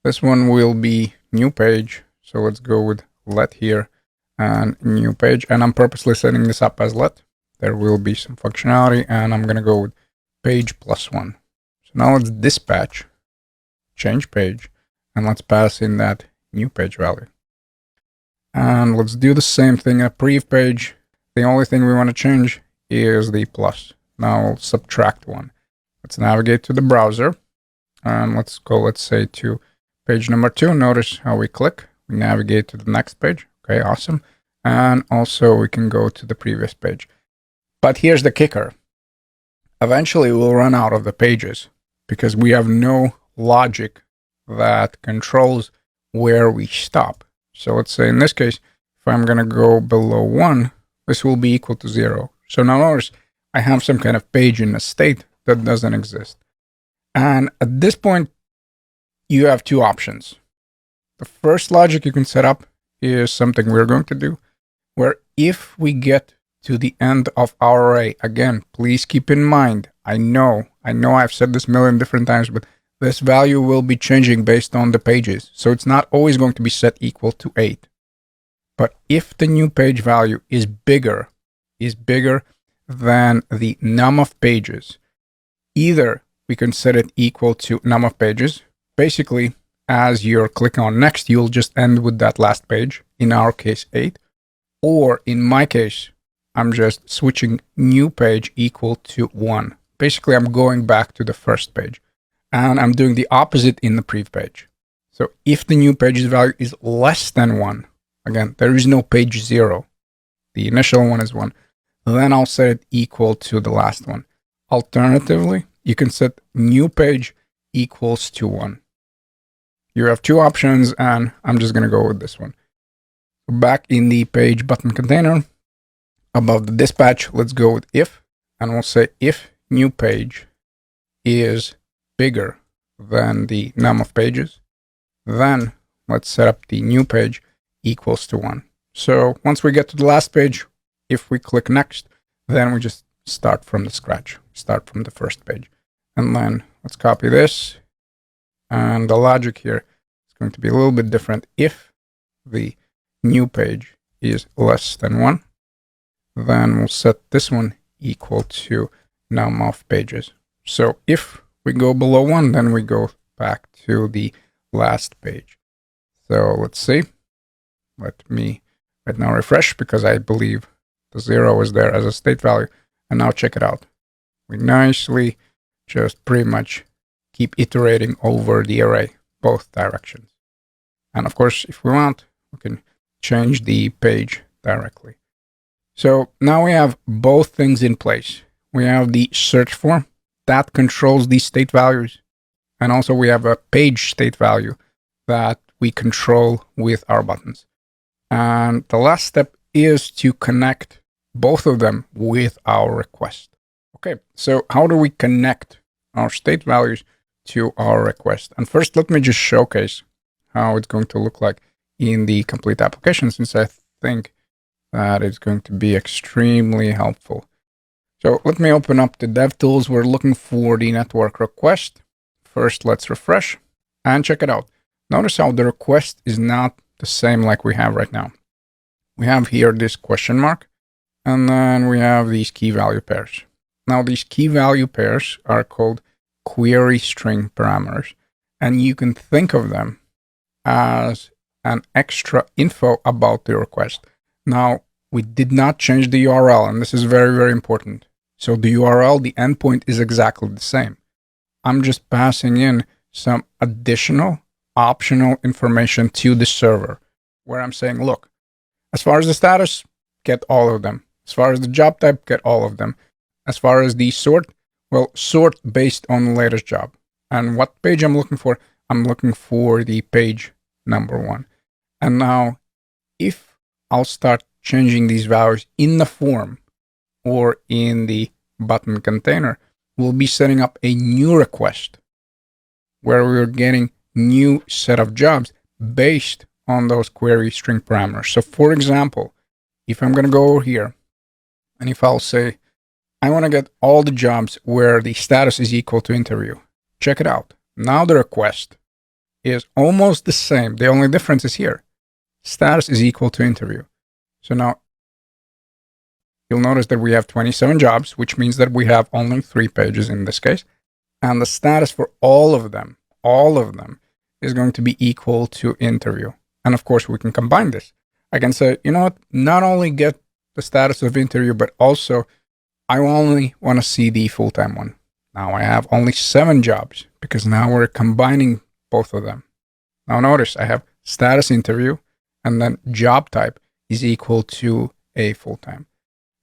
S1: This one will be new page. So let's go with let here and new page. And I'm purposely setting this up as let. There will be some functionality, and I'm going to go with page +1. So now let's dispatch, change page, and let's pass in that new page value. And let's do the same thing at prev page. The only thing we want to change is the plus. Now we'll subtract 1. Let's navigate to the browser, and let's go, let's say, to page number 2. Notice how we click. We navigate to the next page. Okay, awesome. And also we can go to the previous page. But here's the kicker. Eventually we'll run out of the pages because we have no logic that controls where we stop. So let's say in this case, if I'm going to go below 1, this will be equal to 0. So now notice I have some kind of page in a state that doesn't exist. And at this point, you have two options. The first logic you can set up is something we're going to do, where if we get to the end of our array, again, please keep in mind, I know I've said this a million different times, but this value will be changing based on the pages. So it's not always going to be set equal to 8. But if the new page value is bigger than the num of pages, either we can set it equal to num of pages. Basically, as you're clicking on next, you'll just end with that last page, in our case 8. Or in my case, I'm just switching new page equal to 1. Basically, I'm going back to the first page. And I'm doing the opposite in the prev page. So if the new page's value is less than 1, again, there is no page 0. The initial one is 1. Then I'll set it equal to the last one. Alternatively, you can set new page equals to 1. You have two options, and I'm just going to go with this one. Back in the page button container, above the dispatch, let's go with if, and we'll say if new page is bigger than the num of pages, then let's set up the new page equals to 1. So once we get to the last page, if we click next, then we just start from the scratch, start from the first page. And then let's copy this. And the logic here is going to be a little bit different. If the new page is less than 1, then we'll set this one equal to num of pages. So if we go below 1, then we go back to the last page. So let's see. Let me right now refresh, because I believe the 0 is there as a state value. And now check it out. We nicely just pretty much keep iterating over the array, both directions. And of course, if we want, we can change the page directly. So now we have both things in place. We have the search form that controls these state values. And also we have a page state value that we control with our buttons. And the last step is to connect both of them with our request. Okay, so how do we connect our state values to our request? And first, let me just showcase how it's going to look like in the complete application, since I think that is going to be extremely helpful. So let me open up the DevTools. We're looking for the network request. First, let's refresh and check it out. Notice how the request is not the same like we have right now. We have here this question mark, and then we have these key value pairs. Now, these key value pairs are called query string parameters, and you can think of them as an extra info about the request. Now, we did not change the URL, and this is very, very important. So the URL, the endpoint, is exactly the same. I'm just passing in some additional optional information to the server where I'm saying, look, as far as the status, get all of them. As far as the job type, get all of them. As far as the sort, well, sort based on the latest job. And what page I'm looking for? I'm looking for the page number 1. And now, if I'll start changing these values in the form or in the button container, we'll be setting up a new request where we're getting new set of jobs based on those query string parameters. So for example, if I'm going to go over here and if I'll say, I want to get all the jobs where the status is equal to interview, check it out. Now the request is almost the same. The only difference is here. Status is equal to interview. So now you'll notice that we have 27 jobs, which means that we have only 3 pages in this case. And the status for all of them is going to be equal to interview. And of course, we can combine this. I can say, you know what, not only get the status of interview, but also I only want to see the full-time one. Now I have only 7 jobs because now we're combining both of them. Now notice I have status interview and then job type is equal to a full-time.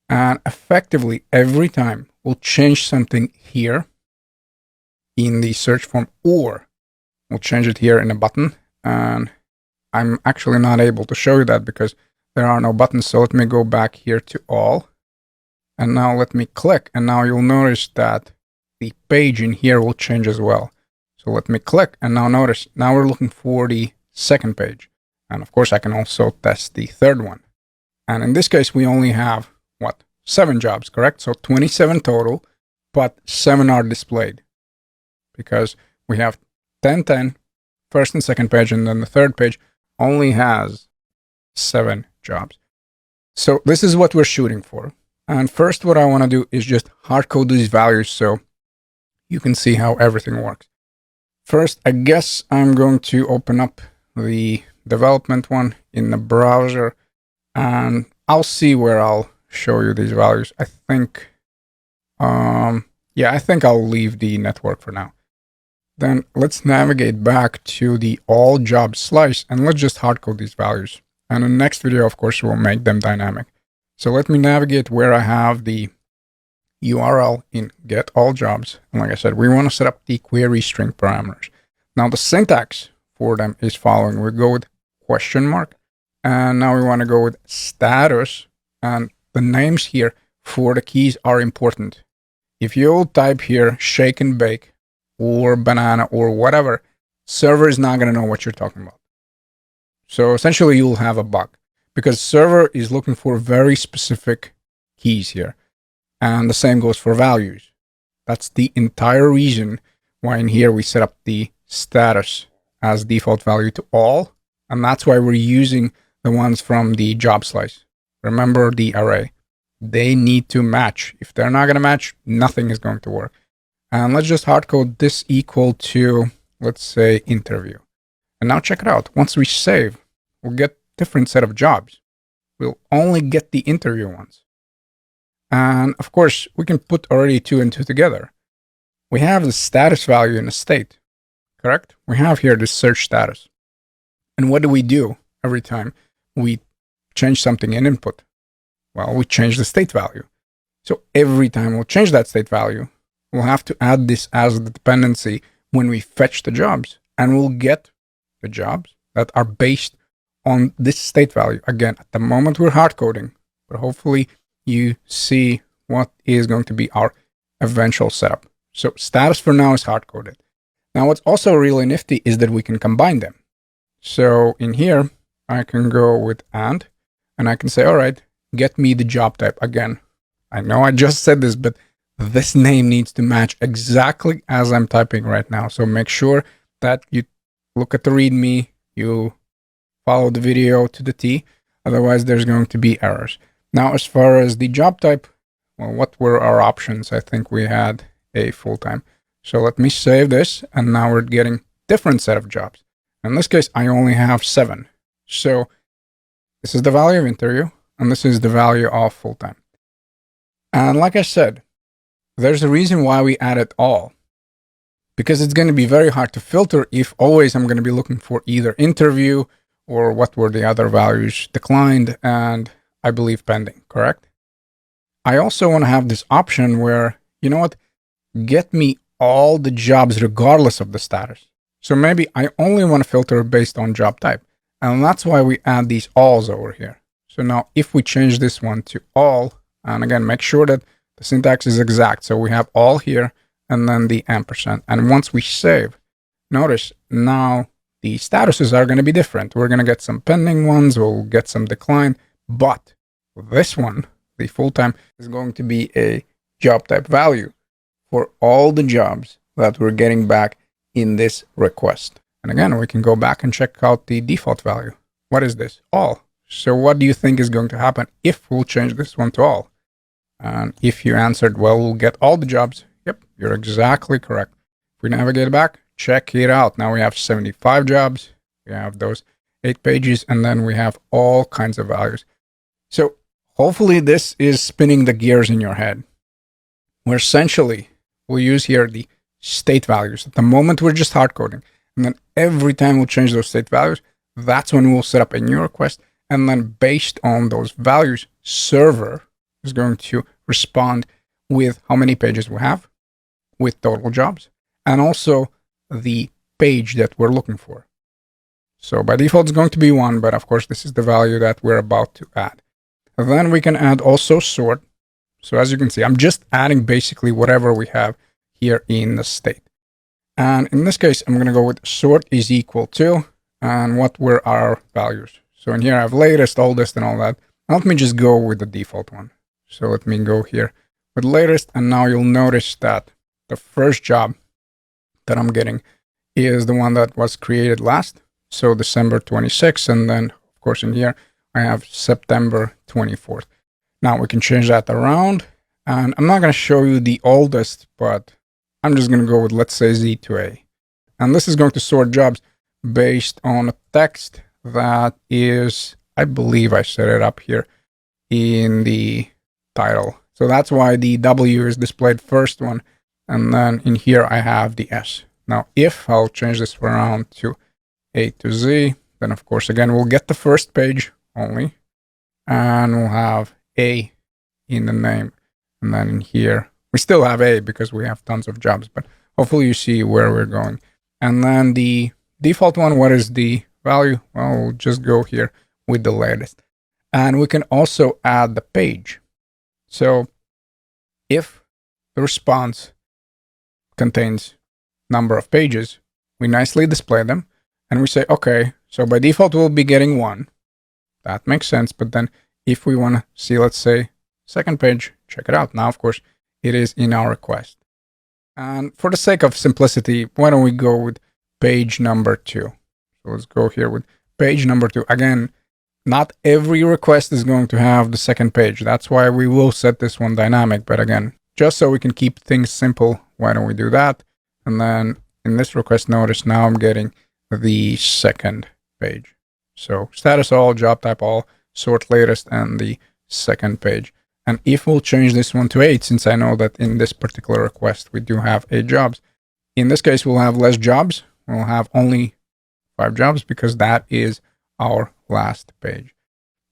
S1: And effectively, every time we'll change something here in the search form, or we'll change it here in a button. And I'm actually not able to show you that because there are no buttons. So let me go back here to all. And now let me click. And now you'll notice that the page in here will change as well. So let me click. And now notice, now we're looking for the second page. And of course, I can also test the third one. And in this case, we only have 7 jobs, correct? So 27 total, but 7 are displayed because we have 10, first and second page, and then the third page only has 7 jobs. So this is what we're shooting for. And first, what I want to do is just hard code these values so you can see how everything works. First, I guess I'm going to open up the development one in the browser, and I'll see where I'll show you these values. I think, I think I'll leave the network for now. Then let's navigate back to the all job slice and let's just hard code these values. And in the next video, of course, we'll make them dynamic. So let me navigate where I have the URL in get all jobs. And like I said, we want to set up the query string parameters. Now the syntax for them is following. We go with question mark, and now we want to go with status, and the names here for the keys are important. If you type here shake and bake or banana or whatever, server is not going to know what you're talking about. So essentially you'll have a bug because server is looking for very specific keys here. And the same goes for values. That's the entire reason why in here we set up the status as default value to all. And that's why we're using the ones from the job slice. Remember the array. They need to match. If they're not going to match, nothing is going to work. And let's just hard code this equal to, let's say, interview. And now check it out. Once we save, we'll get different set of jobs. We'll only get the interview ones. And of course, we can put already 2 and 2 together. We have the status value in a state, correct? We have here the search status. And what do we do every time we change something in input? Well, we change the state value. So every time we'll change that state value, we'll have to add this as the dependency when we fetch the jobs. And we'll get the jobs that are based on this state value. Again, at the moment we're hard coding, but hopefully you see what is going to be our eventual setup. So status for now is hard coded. Now, what's also really nifty is that we can combine them. So in here, I can go with and I can say, all right, get me the job type again. I know I just said this, but this name needs to match exactly as I'm typing right now. So make sure that you look at the README, you follow the video to the T. Otherwise, there's going to be errors. Now, as far as the job type, well, what were our options? I think we had a full-time. So let me save this, and now we're getting different set of jobs. In this case, I only have 7. So this is the value of interview, and this is the value of full-time. And like I said, there's a reason why we added all. Because it's going to be very hard to filter if always I'm going to be looking for either interview or what were the other values declined and I believe pending, correct? I also want to have this option where, you know what, get me all the jobs regardless of the status. So maybe I only want to filter based on job type. And that's why we add these alls over here. So now if we change this one to all, and again, make sure that the syntax is exact. So we have all here and then the ampersand. And once we save, notice now the statuses are going to be different. We're going to get some pending ones, we'll get some decline, but this one, the full-time, is going to be a job type value for all the jobs that we're getting back in this request. And again, we can go back and check out the default value. What is this? All. So what do you think is going to happen if we'll change this one to all? And if you answered, well, we'll get all the jobs. Yep, you're exactly correct. If we navigate back, check it out. Now we have 75 jobs. We have those 8 pages, and then we have all kinds of values. So hopefully this is spinning the gears in your head. Where essentially we'll use here the state values. At the moment, we're just hard coding. And then every time we'll change those state values, that's when we'll set up a new request. And then based on those values, server is going to respond with how many pages we have, with total jobs, and also the page that we're looking for. So by default, it's going to be 1, but of course, this is the value that we're about to add. And then we can add also sort. So as you can see, I'm just adding basically whatever we have here in the state. And in this case, I'm going to go with sort is equal to, and what were our values. So in here, I have latest, oldest, and all that. Let me just go with the default one. So let me go here with latest, and now you'll notice that the first job that I'm getting is the one that was created last. So December 26th, and then of course in here, I have September 24th. Now we can change that around, and I'm not going to show you the oldest, but I'm just going to go with, let's say, Z to A. And this is going to sort jobs based on a text that is, I believe I set it up here in the title. So that's why the W is displayed first one. And then in here, I have the S. Now, if I'll change this around to A to Z, then of course, again, we'll get the first page only. And we'll have A in the name. And then in here, we still have A because we have tons of jobs, but hopefully you see where we're going. And then the default one, what is the value? Well, we'll just go here with the latest. And we can also add the page. So if the response contains number of pages, we nicely display them and we say, okay, so by default, we'll be getting 1. That makes sense. But then if we want to see, let's say, second page, check it out. Now, of course, it is in our request. And for the sake of simplicity, why don't we go with page number 2? So let's go here with page number 2. Again, not every request is going to have the second page. That's why we will set this one dynamic. But again, just so we can keep things simple, why don't we do that? And then in this request, notice now I'm getting the second page. So status all, job type all, sort latest, and the second page. And if we'll change this one to 8, since I know that in this particular request, we do have 8 jobs. In this case, we'll have less jobs. We'll have only 5 jobs because that is our last page.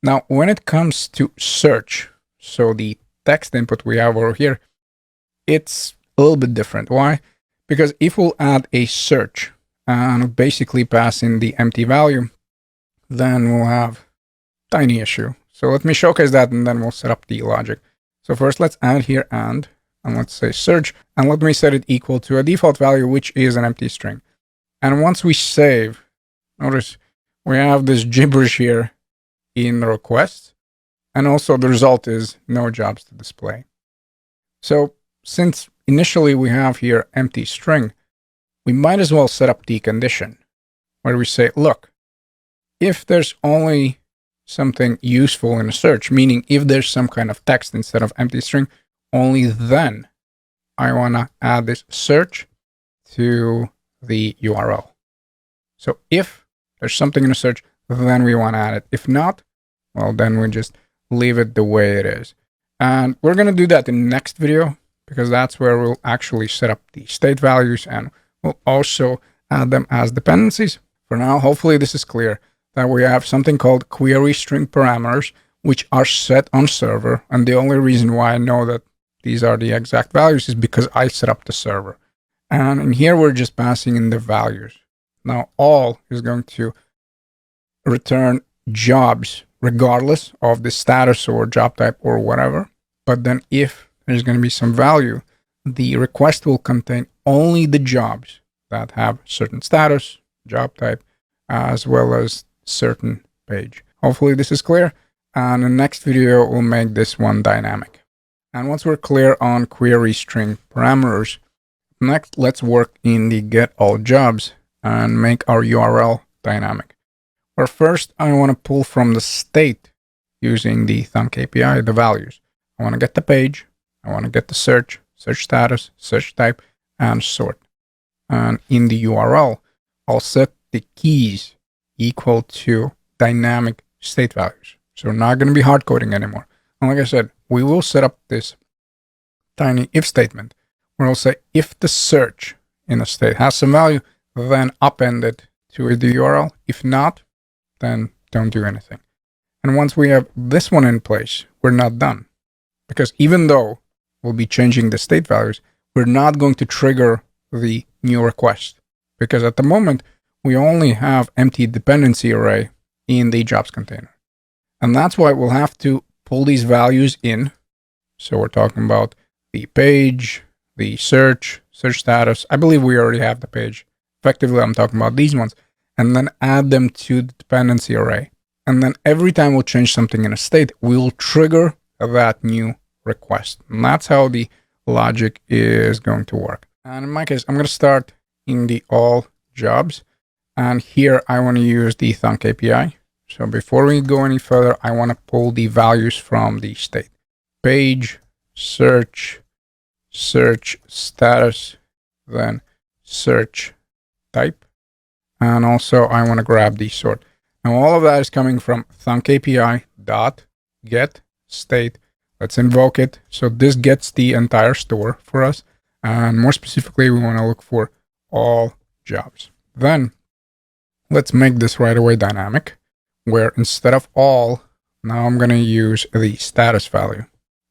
S1: Now, when it comes to search, so the text input we have over here, it's a little bit different. Why? Because if we'll add a search and basically pass in the empty value, then we'll have tiny issue. So let me showcase that and then we'll set up the logic. So first let's add here and let's say search, and let me set it equal to a default value, which is an empty string. And once we save, notice we have this gibberish here in the request, and also the result is no jobs to display. So since initially we have here empty string, we might as well set up the condition where we say, look, if there's only something useful in a search, meaning if there's some kind of text instead of empty string, only then I want to add this search to the URL. So if there's something in a search, then we want to add it. If not, well, then we just leave it the way it is. And we're going to do that in the next video, because that's where we'll actually set up the state values, and we'll also add them as dependencies. For now, hopefully this is clear that we have something called query string parameters, which are set on server. And the only reason why I know that these are the exact values is because I set up the server. And in here, we're just passing in the values. Now, all is going to return jobs regardless of the status or job type or whatever. But then if there's going to be some value, the request will contain only the jobs that have certain status, job type, as well as certain page. Hopefully this is clear. And in the next video, we'll make this one dynamic. And once we're clear on query string parameters, next let's work in the get all jobs and make our URL dynamic. Where first I want to pull from the state using the thunk API, the values. I want to get the page, I want to get the search, search status, search type, and sort. And in the URL, I'll set the keys equal to dynamic state values. So we're not going to be hard coding anymore. And like I said, we will set up this tiny if statement where I'll say if the search in a state has some value, then append it to the URL. If not, then don't do anything. And once we have this one in place, we're not done. Because even though we'll be changing the state values, we're not going to trigger the new request. Because at the moment, we only have empty dependency array in the jobs container. And that's why we'll have to pull these values in. So we're talking about the page, the search, search status. I believe we already have the page. Effectively, I'm talking about these ones. And then add them to the dependency array. And then every time we'll change something in a state, we'll trigger that new request. And that's how the logic is going to work. And in my case, I'm going to start in the all jobs. And here I want to use the thunk API. So before we go any further, I want to pull the values from the state. Page, search, search status, then search type. And also I want to grab the sort. Now all of that is coming from thunk API dot get state. Let's invoke it. So this gets the entire store for us. And more specifically, we want to look for all jobs. Then let's make this right away dynamic, where instead of all, now I'm going to use the status value.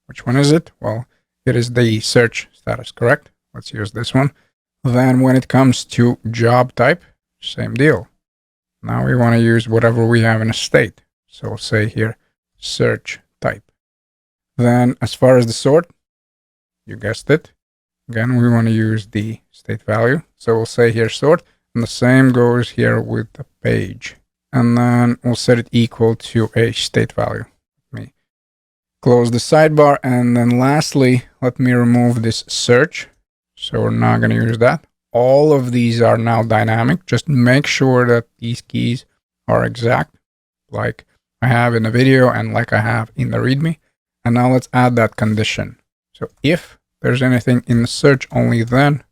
S1: Which one is it? Well, it is the search status, correct? Let's use this one. Then when it comes to job type, same deal. Now we want to use whatever we have in a state. So we'll say here, search type. Then as far as the sort, you guessed it. Again, we want to use the state value. So we'll say here sort, and the same goes here with the page. And then we'll set it equal to a state value. Let me close the sidebar. And then lastly, let me remove this search. So we're not going to use that. All of these are now dynamic. Just make sure that these keys are exact, like I have in the video and like I have in the README. And now let's add that condition. So if there's anything in the search, only then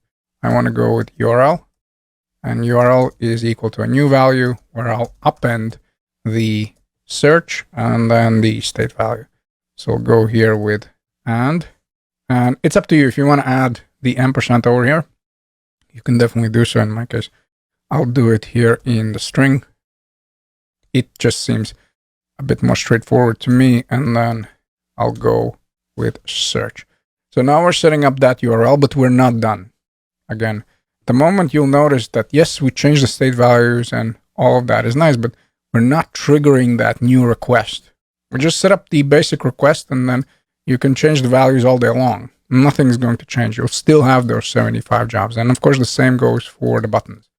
S1: I want to go with URL. And URL is equal to a new value where I'll append the search and then the state value. So we'll go here with and it's up to you. If you want to add the ampersand over here, you can definitely do so. In my case, I'll do it here in the string. It just seems a bit more straightforward to me. And then I'll go with search. So now we're setting up that URL, but we're not done. Again, the moment you'll notice that, yes, we changed the state values and all of that is nice, but we're not triggering that new request. We just set up the basic request, and then you can change the values all day long. Nothing's going to change. You'll still have those 75 jobs. And of course, the same goes for the buttons.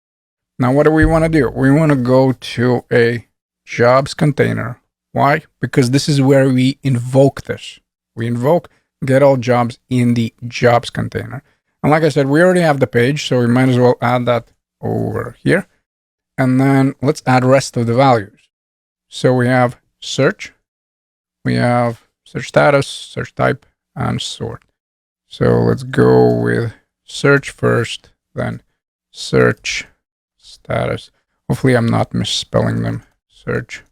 S1: Now, what do we want to do? We want to go to a jobs container. Why? Because this is where we invoke this. We invoke get all jobs in the jobs container. And like I said, we already have the page, so we might as well add that over here. And then let's add rest of the values. So we have search, we have search status, search type, and sort. So let's go with search first, then search status. Hopefully I'm not misspelling them. Search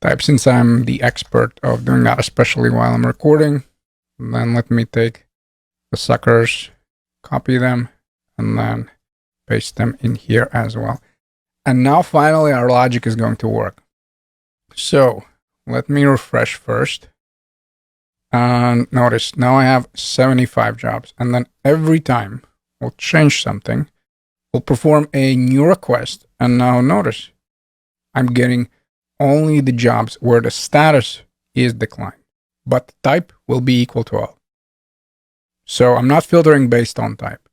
S1: type, since I'm the expert of doing that, especially while I'm recording. And then let me take the suckers, copy them, and then paste them in here as well. And now finally our logic is going to work. So let me refresh first. And notice now I have 75 jobs. And then every time we'll change something, we'll perform a new request. And now notice I'm getting only the jobs where the status is declined, but the type will be equal to all. So I'm not filtering based on type.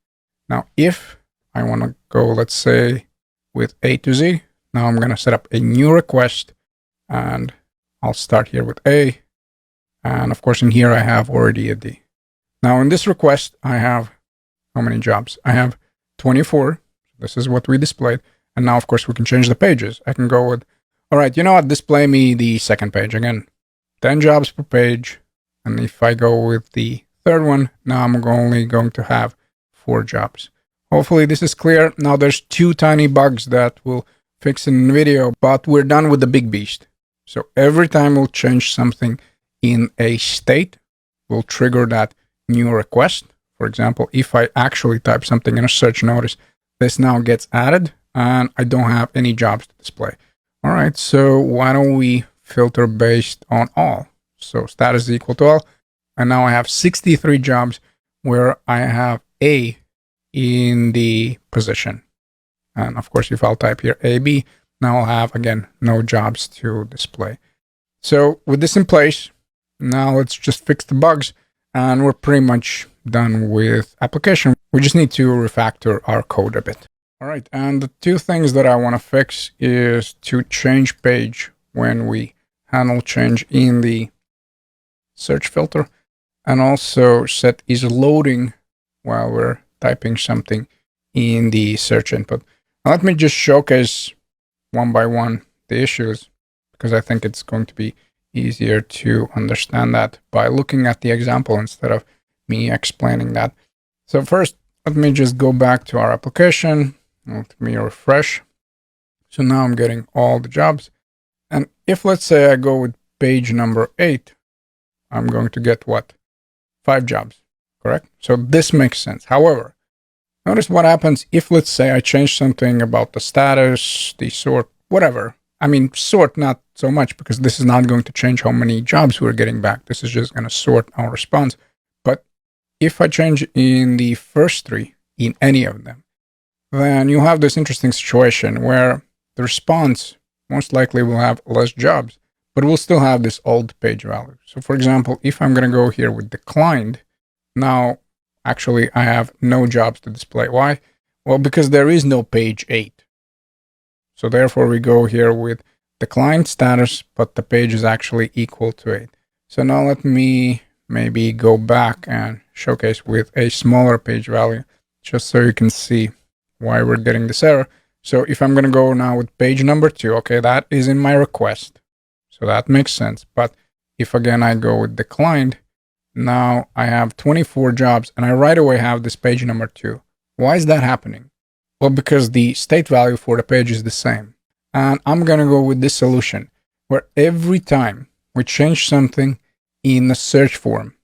S1: Now, if I want to go, let's say, with A to Z, now I'm going to set up a new request, and I'll start here with A. And of course, in here, I have already a D. Now, in this request, I have how many jobs? I have 24. This is what we displayed. And now, of course, we can change the pages. I can go with, all right, you know what? Display me the second page again. 10 jobs per page. And if I go with the third one, now I'm only going to have 4 jobs. Hopefully this is clear. Now there's 2 tiny bugs that we'll fix in the video, but we're done with the big beast. So every time we'll change something in a state, we'll trigger that new request. For example, if I actually type something in a search, notice this now gets added and I don't have any jobs to display. All right, so why don't we filter based on all? So status is equal to all. And now I have 63 jobs where I have A in the position. And of course, if I'll type here AB, now I'll have, again, no jobs to display. So with this in place, now let's just fix the bugs and we're pretty much done with application. We just need to refactor our code a bit. All right, and the 2 things that I want to fix is to change page when we handle change in the search filter, and also set is loading while we're typing something in the search input. Now let me just showcase one by one the issues, because I think it's going to be easier to understand that by looking at the example instead of me explaining that. So first, let me just go back to our application. Let me refresh. So now I'm getting all the jobs. And if, let's say, I go with page number 8, I'm going to get what? 5 jobs, correct? So this makes sense. However, notice what happens if, let's say, I change something about the status, the sort, whatever. I mean, sort not so much, because this is not going to change how many jobs we're getting back. This is just going to sort our response. But if I change in the first 3, in any of them, then you'll have this interesting situation where the response most likely will have less jobs, but we'll still have this old page value. So for example, if I'm going to go here with declined, now actually I have no jobs to display. Why? Well, because there is no page 8. So therefore we go here with declined status, but the page is actually equal to 8. So now let me maybe go back and showcase with a smaller page value, just so you can see why we're getting this error. So if I'm going to go now with page number 2, okay, that is in my request. So that makes sense. But if again I go with declined, now I have 24 jobs and I right away have this page number 2. Why is that happening? Well, because the state value for the page is the same. And I'm going to go with this solution where every time we change something in the search form,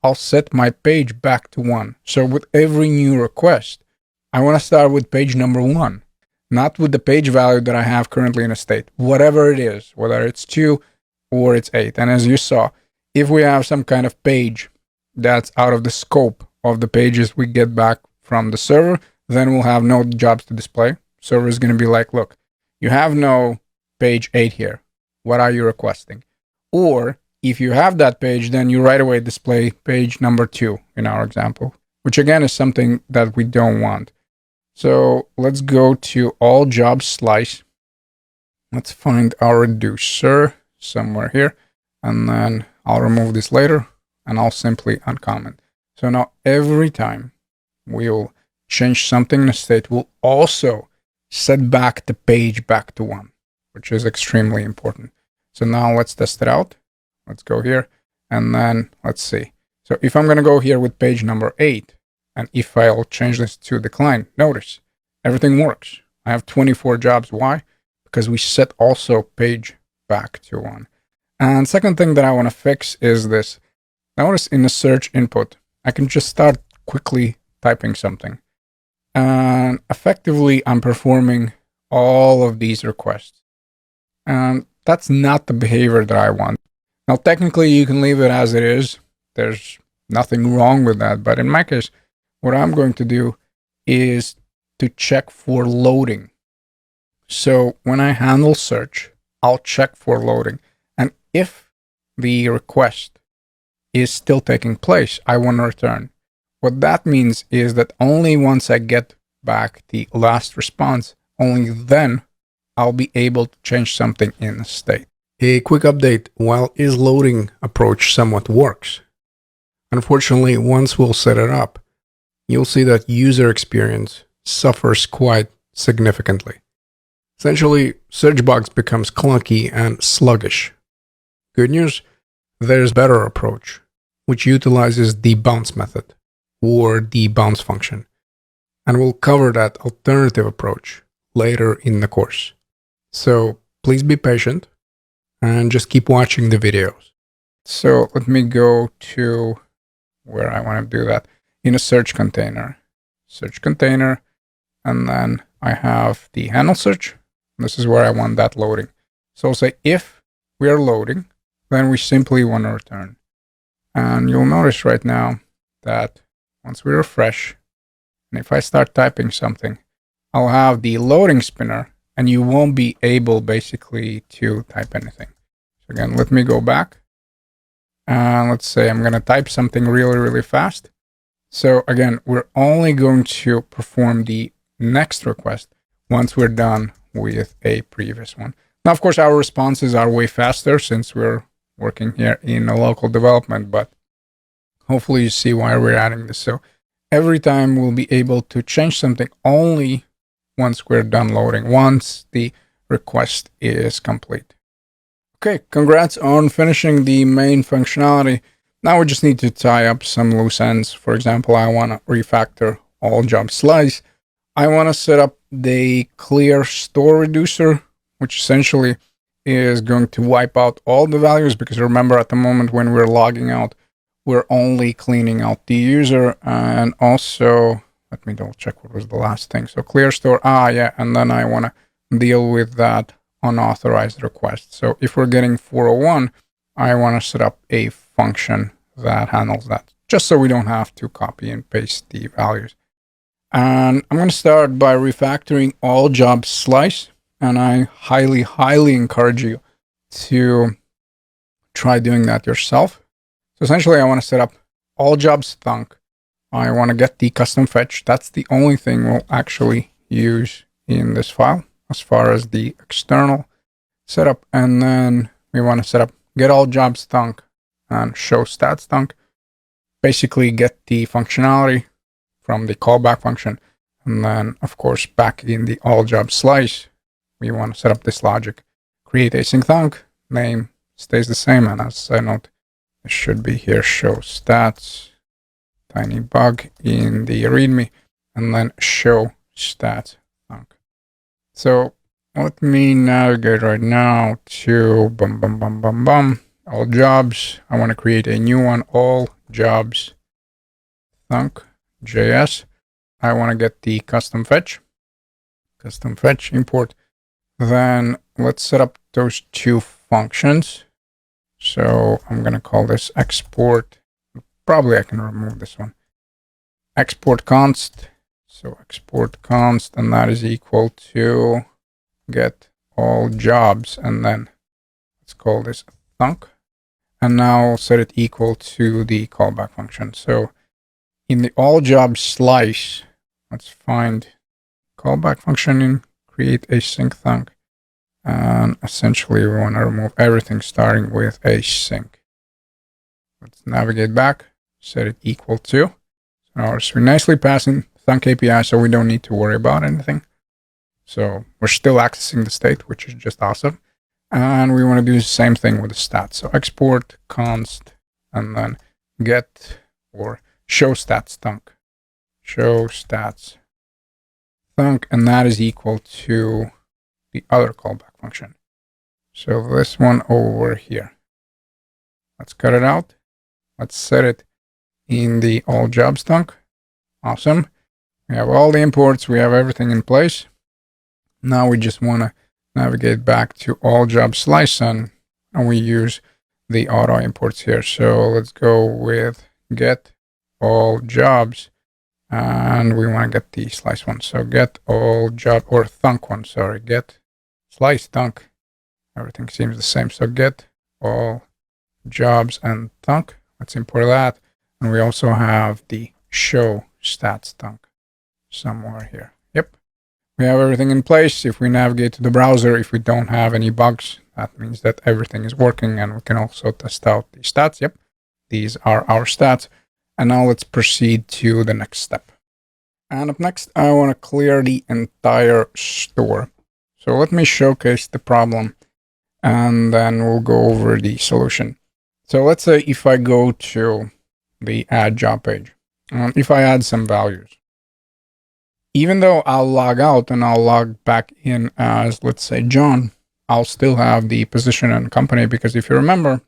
S1: I'll set my page back to 1. So with every new request, I want to start with page number 1, not with the page value that I have currently in a state, whatever it is, whether it's 2 or it's 8. And as you saw, if we have some kind of page that's out of the scope of the pages we get back from the server, then we'll have no jobs to display. Server is going to be like, look, you have no page 8 here. What are you requesting? Or if you have that page, then you right away display page number 2 in our example, which again is something that we don't want. So let's go to all jobs slice. Let's find our reducer somewhere here, and then I'll remove this later and I'll simply uncomment. So now every time we'll change something in the state, we'll also set back the page back to 1, which is extremely important. So now let's test it out. Let's go here and then let's see. So if I'm going to go here with page number 8, and if I'll change this to decline, notice everything works. I have 24 jobs. Why? Because we set also page back to 1. And second thing that I want to fix is this. Notice in the search input, I can just start quickly typing something. And effectively, I'm performing all of these requests. And that's not the behavior that I want. Now, technically, you can leave it as it is. There's nothing wrong with that. But in my case, what I'm going to do is to check for loading. So when I handle search, I'll check for loading. And if the request is still taking place, I want to return. What that means is that only once I get back the last response, only then I'll be able to change something in the state. A quick update: while isLoading approach somewhat works, unfortunately, once we'll set it up, you'll see that user experience suffers quite significantly. Essentially, search box becomes clunky and sluggish. Good news, there's a better approach, which utilizes the bounce method, or the bounce function. And we'll cover that alternative approach later in the course. So please be patient and just keep watching the videos. So let me go to where I want to do that. In a search container, and then I have the handle search. This is where I want that loading. So I'll say if we are loading, then we simply want to return. And you'll notice right now that once we refresh, and if I start typing something, I'll have the loading spinner, and you won't be able basically to type anything. So again, let me go back. And let's say I'm going to type something really, really fast. So again, we're only going to perform the next request once we're done with a previous one. Now, of course, our responses are way faster since we're working here in a local development, but hopefully you see why we're adding this. So every time we'll be able to change something only once we're done loading, once the request is complete. Okay, congrats on finishing the main functionality. Now we just need to tie up some loose ends. For example, I want to refactor all job slice. I want to set up the clear store reducer, which essentially is going to wipe out all the values, because remember, at the moment when we're logging out, we're only cleaning out the user. And also, let me double check what was the last thing. So clear store, yeah, and then I want to deal with that unauthorized request. So if we're getting 401, I want to set up a function that handles that, just so we don't have to copy and paste the values. And I'm going to start by refactoring all jobs slice. And I highly, highly encourage you to try doing that yourself. So essentially, I want to set up all jobs thunk. I want to get the custom fetch. That's the only thing we'll actually use in this file as far as the external setup. And then we want to set up get all jobs thunk and show stats thunk. Basically get the functionality from the callback function. And then, of course, back in the all jobs slice, we want to set up this logic. Create async thunk, name stays the same. And as I note, it should be here, show stats, tiny bug in the README, and then show stats thunk. So let me navigate right now to all jobs. I want to create a new one, all jobs thunk JS. I want to get the custom fetch import. Then let's set up those two functions. So I'm going to call this export. Probably I can remove this one. Export const. So export const, and that is equal to get all jobs. And then let's call this thunk. and now I'll set it equal to the callback function. So in the all job slice, let's find callback function and create async thunk. And essentially, we want to remove everything starting with async. Let's navigate back, set it equal to. So we're nicely passing thunk API, so we don't need to worry about anything. So we're still accessing the state, which is just awesome. And we want to do the same thing with the stats. So export const and then get or show stats thunk. Show stats thunk, and that is equal to the other callback function. So this one over here. Let's cut it out. Let's set it in the all jobs thunk. Awesome. We have all the imports. We have everything in place. Now we just want to navigate back to all job slice and we use the auto imports here. So let's go with get all jobs and we want to get the slice one. So get all job or thunk one. Sorry, get slice thunk. Everything seems the same. So get all jobs and thunk. Let's import that. And we also have the show stats thunk somewhere here. Yep. We have everything in place. If we navigate to the browser, if we don't have any bugs, that means that everything is working and we can also test out the stats. Yep. These are our stats. And now let's proceed to the next step. And up next, I want to clear the entire store. So let me showcase the problem and then we'll go over the solution. So let's say if I go to the add job page, if I add some values, even though I'll log out and I'll log back in as, let's say, John, I'll still have the position and company because if you remember,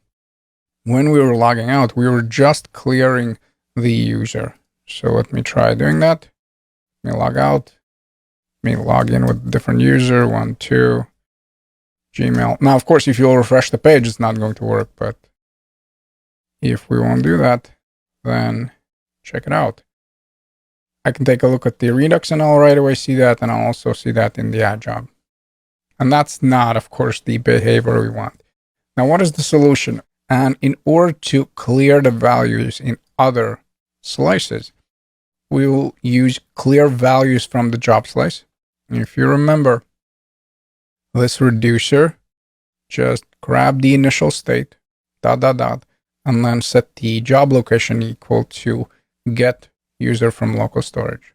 S1: when we were logging out, we were just clearing the user. So let me try doing that. Let me log out. Let me log in with a different user, 1, 2, Gmail. Now, of course, if you'll refresh the page, it's not going to work, but if we won't do that, then check it out. I can take a look at the Redux and I'll right away see that, and I'll also see that in the add job. And that's not, of course, the behavior we want. Now, what is the solution? And in order to clear the values in other slices, we will use clear values from the job slice. And if you remember, this reducer just grab the initial state, ... and then set the job location equal to get user from local storage.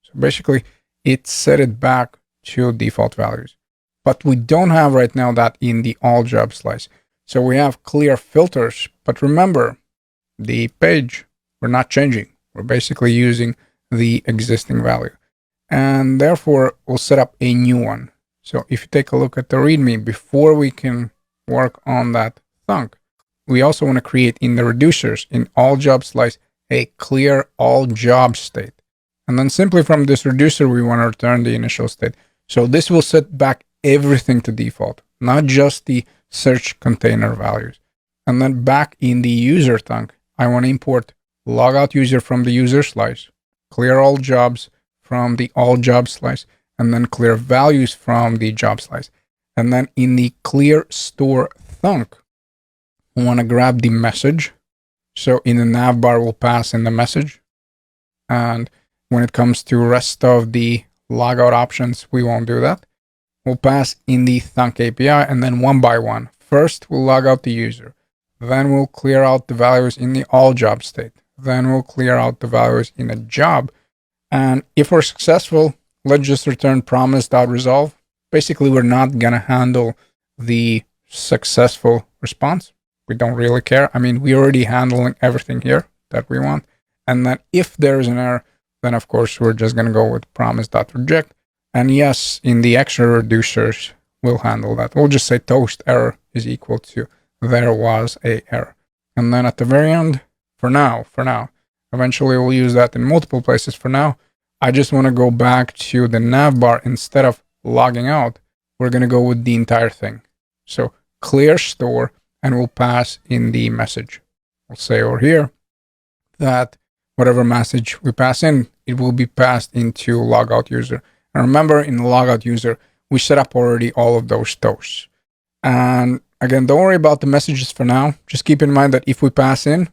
S1: So basically, it set it back to default values. But we don't have right now that in the all job slice. So we have clear filters. But remember, the page, we're not changing. We're basically using the existing value. And therefore, we'll set up a new one. So if you take a look at the README, before we can work on that thunk, we also want to create in the reducers in all job slice a clear all job state. And then simply from this reducer, we want to return the initial state. So this will set back everything to default, not just the search container values. And then back in the user thunk, I want to import logout user from the user slice, clear all jobs from the all job slice, and then clear values from the job slice. And then in the clear store thunk, I want to grab the message. So in the nav bar, we'll pass in the message. And when it comes to rest of the logout options, we won't do that. We'll pass in the thunk API and then one by one. First, we'll log out the user. Then we'll clear out the values in the all job state. Then we'll clear out the values in a job. And if we're successful, let's just return promise.resolve. Basically, we're not going to handle the successful response. We don't really care. I mean, we're already handling everything here that we want. And then if there's an error, then of course, we're just going to go with promise.reject. And yes, in the extra reducers, we'll handle that. We'll just say toast error is equal to there was a error. And then at the very end, for now, eventually we'll use that in multiple places. For now, I just want to go back to the nav bar. Instead of logging out, we're going to go with the entire thing. So clear store, and we'll pass in the message. We'll say over here that whatever message we pass in, it will be passed into logout user. And remember, in the logout user, we set up already all of those toasts. And Again, don't worry about the messages for now. Just keep in mind that if we pass in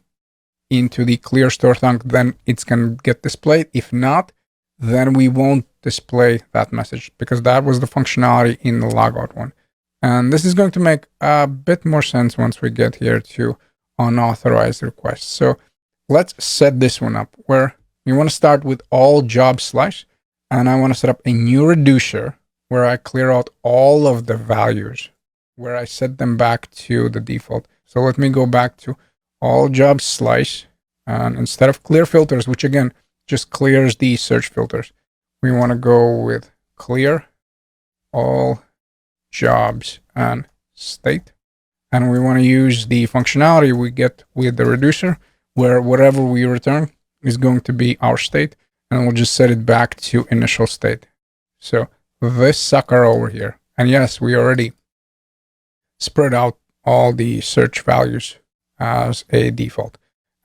S1: into the clear store thunk, then it's going to get displayed. If not, then we won't display that message because that was the functionality in the logout one. And this is going to make a bit more sense once we get here to unauthorized requests. So let's set this one up where we want to start with all job slice. And I want to set up a new reducer where I clear out all of the values, where I set them back to the default. So let me go back to all job slice. And instead of clear filters, which again, just clears the search filters, we want to go with clear all jobs and state. And we want to use the functionality we get with the reducer, where whatever we return is going to be our state, and we'll just set it back to initial state. So this sucker over here, and yes, we already spread out all the search values as a default.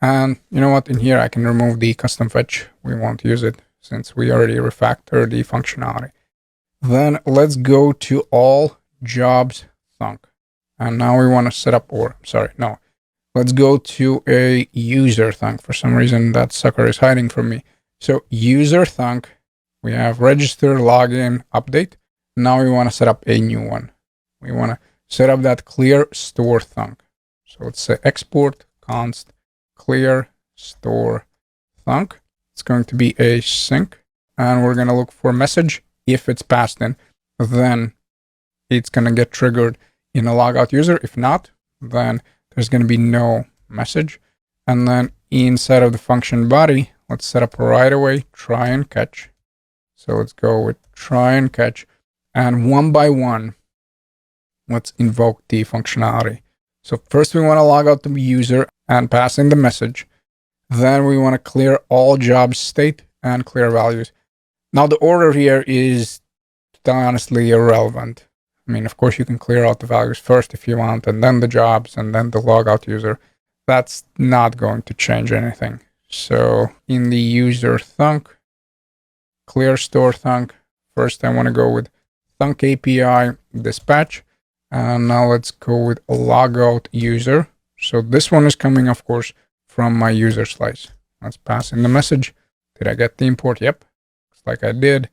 S1: And you know what? In here, I can remove the custom fetch. We won't use it since we already refactored the functionality. Then let's go to all jobs thunk. And now we want to set up, let's go to a user thunk. For some reason, that sucker is hiding from me. So user thunk, we have register, login, update. Now we want to set up a new one. We want to set up that clear store thunk. So let's say export const clear store thunk. It's going to be a sync, and we're going to look for message. If it's passed in, then it's going to get triggered in a logout user. If not, then there's going to be no message. And then inside of the function body, let's set up right away try and catch. So let's go with try and catch, and one by one, let's invoke the functionality. So first we want to log out the user and pass in the message. Then we want to clear all jobs state and clear values. Now the order here is honestly irrelevant. I mean, of course you can clear out the values first if you want, and then the jobs, and then the logout user. That's not going to change anything. So in the user thunk, clear store thunk, first I want to go with thunk API dispatch. And now let's go with logout user. So this one is coming, of course, from my user slice. Let's pass in the message. Did I get the import? Yep. Looks like I did.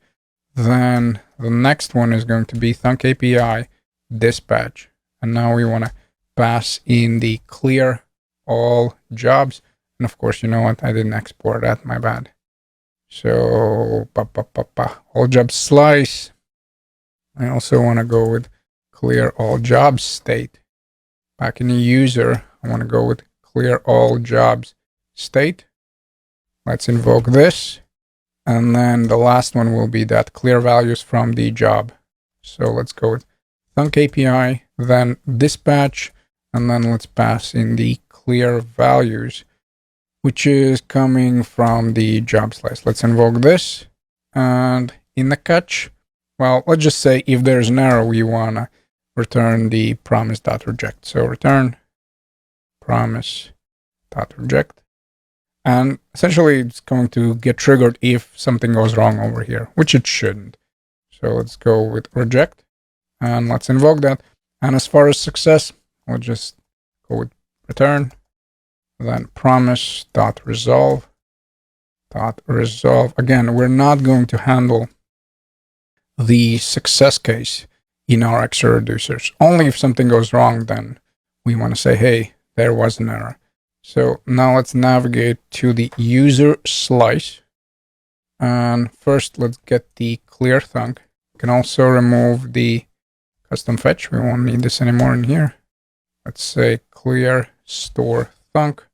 S1: Then the next one is going to be thunk API dispatch. And now we want to pass in the clear all jobs. And of course, you know what? I didn't export that. My bad. So all jobs slice. I also want to go with clear all jobs state. Back in the user, I want to go with clear all jobs state. Let's invoke this. And then the last one will be that clear values from the job. So let's go with thunk API, then dispatch, and then let's pass in the clear values, which is coming from the job slice. Let's invoke this. And in the catch, well, let's just say if there's an error, we want to return the promise.reject. So return promise.reject. And essentially, it's going to get triggered if something goes wrong over here, which it shouldn't. So let's go with reject, and let's invoke that. And as far as success, we'll just go with return, then promise.resolve. Again, we're not going to handle the success case in our extra reducers. Only if something goes wrong, then we want to say, hey, there was an error. So now let's navigate to the user slice. And first, let's get the clear thunk. You can also remove the custom fetch. We won't need this anymore in here. Let's say clear store thunk.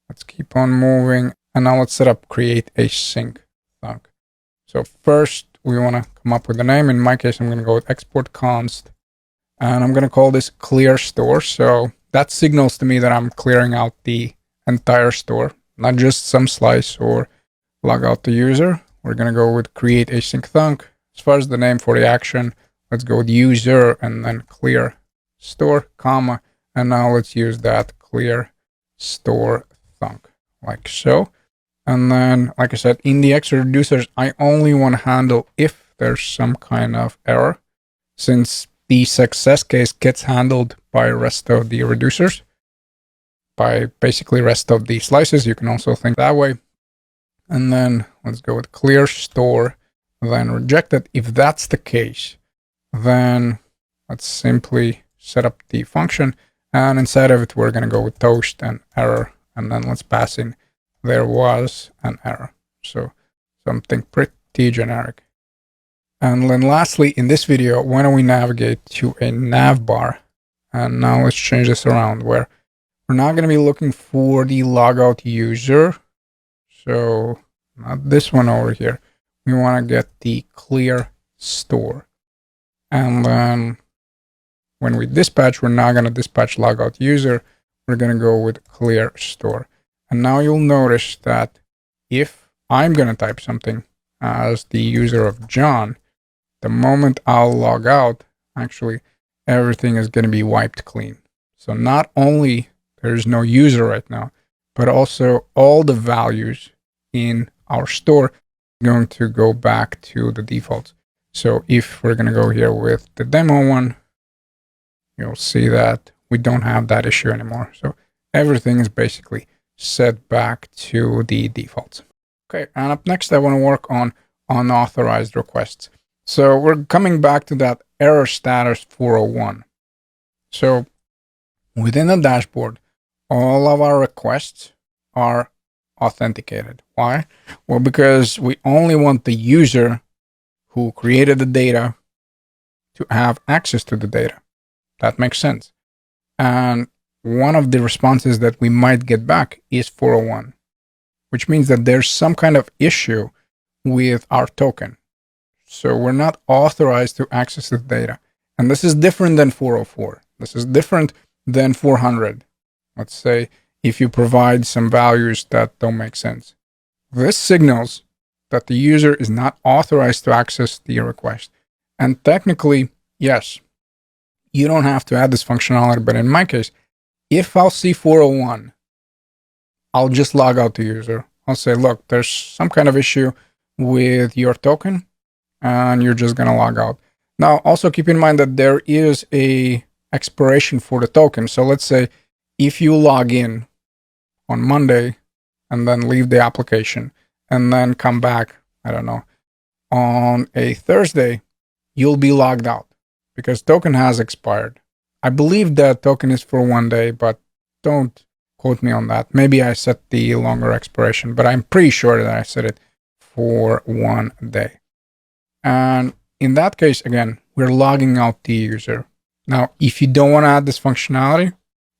S1: Let's keep on moving. And now let's set up create a sync thunk. So first, we want to come up with a name. In my case, I'm going to go with export const. And I'm going to call this clear store. So that signals to me that I'm clearing out the entire store, not just some slice or log out the user. We're going to go with create async thunk. As far as the name for the action, let's go with user and then clear store, comma. And now let's use that clear store thunk like so. And then, like I said, in the extra reducers, I only want to handle if there's some kind of error, since the success case gets handled by the rest of the reducers, by basically rest of the slices. You can also think that way. And then let's go with clear store, then reject it. If that's the case, then let's simply set up the function. And inside of it, we're going to go with toast and error. And then let's pass in there was an error. So something pretty generic. And then lastly, in this video, why don't we navigate to a nav bar? And now let's change this around where we're not going to be looking for the logout user. So not this one over here. We want to get the clear store. And then when we dispatch, we're not going to dispatch logout user. We're going to go with clear store. And now you'll notice that if I'm going to type something as the user of John, the moment I'll log out, actually, everything is going to be wiped clean. So not only there's no user right now, but also all the values in our store are going to go back to the defaults. So if we're going to go here with the demo one, you'll see that we don't have that issue anymore. So everything is basically set back to the defaults. Okay, and up next, I want to work on unauthorized requests. So we're coming back to that error status 401. So within the dashboard, all of our requests are authenticated. Why? Well, because we only want the user who created the data to have access to the data. That makes sense. And one of the responses that we might get back is 401, which means that there's some kind of issue with our token. So we're not authorized to access the data. And this is different than 404. This is different than 400. Let's say if you provide some values that don't make sense. This signals that the user is not authorized to access the request. And technically, yes, you don't have to add this functionality, but in my case, if I'll see 401, I'll just log out the user. I'll say, look, there's some kind of issue with your token, and you're just going to log out. Now, also keep in mind that there is a expiration for the token. So let's say if you log in on Monday and then leave the application and then come back, I don't know, on a Thursday, you'll be logged out because token has expired. I believe that token is for 1 day, but don't quote me on that. Maybe I set the longer expiration, but I'm pretty sure that I set it for 1 day. And in that case, again, we're logging out the user. Now, if you don't want to add this functionality,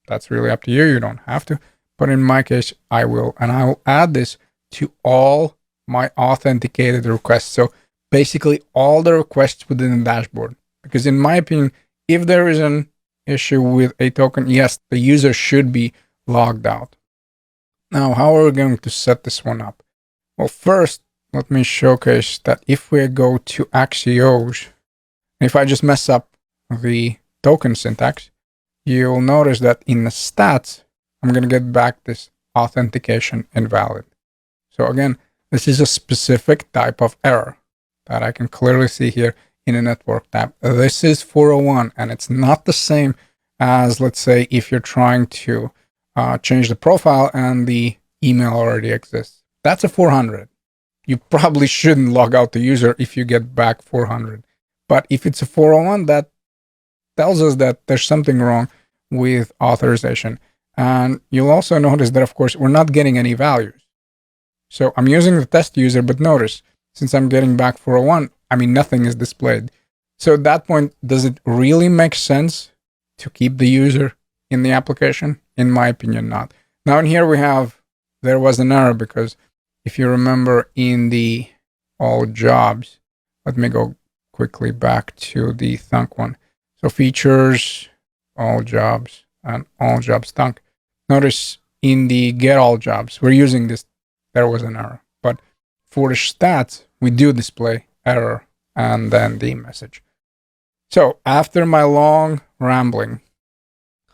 S1: that's really up to you. You don't have to. But in my case, I will. And I will add this to all my authenticated requests. So basically all the requests within the dashboard. Because in my opinion, if there is an issue with a token, yes, the user should be logged out. Now, how are we going to set this one up? Well, first, let me showcase that if we go to Axios, if I just mess up the token syntax, you'll notice that in the stats, I'm going to get back this authentication invalid. So again, this is a specific type of error that I can clearly see here in the network tab. This is 401, and it's not the same as, let's say, if you're trying to change the profile and the email already exists. That's a 400. You probably shouldn't log out the user if you get back 400. But if it's a 401, that tells us that there's something wrong with authorization. And you'll also notice that, of course, we're not getting any values. So I'm using the test user, but notice, since I'm getting back 401, nothing is displayed. So at that point, does it really make sense to keep the user in the application? In my opinion, not. Now in here we have, there was an error because if you remember in the all jobs, let me go quickly back to the thunk one. So features, all jobs, and all jobs thunk. Notice in the get all jobs, we're using this, there was an error. But for the stats, we do display error and then the message. So after my long rambling,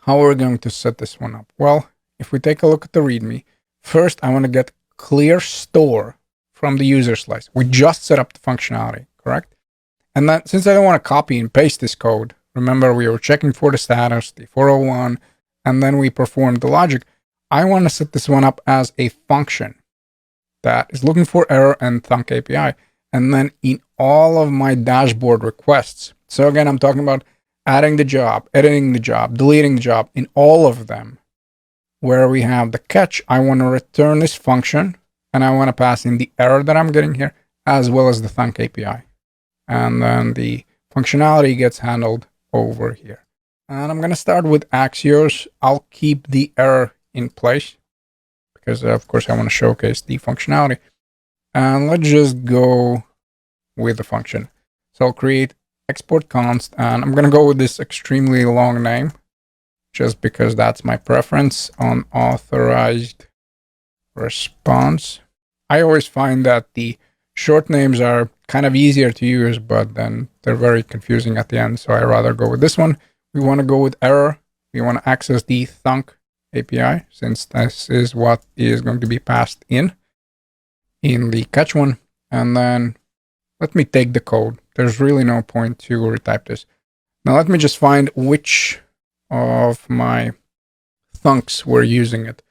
S1: how are we going to set this one up? Well, if we take a look at the README, first I want to get clear store from the user slice. We just set up the functionality, correct? And then since I don't want to copy and paste this code Remember, we were checking for the status, the 401, and then we performed the logic. I want to set this one up as a function that is looking for error and thunk API. And then in all of my dashboard requests, so again, I'm talking about adding the job, editing the job, deleting the job, in all of them, where we have the catch, I want to return this function, and I want to pass in the error that I'm getting here, as well as the thunk API. And then the functionality gets handled over here. And I'm going to start with Axios. I'll keep the error in place because, of course, I want to showcase the functionality. And let's just go with the function. So I'll create export const, and I'm going to go with this extremely long name just because that's my preference, unauthorized response. I always find that the short names are kind of easier to use, but then they're very confusing at the end. So I rather go with this one. We want to go with error. We want to access the thunk API, since this is what is going to be passed in the catch one. And then let me take the code. There's really no point to retype this. Now let me just find which of my thunks were using it.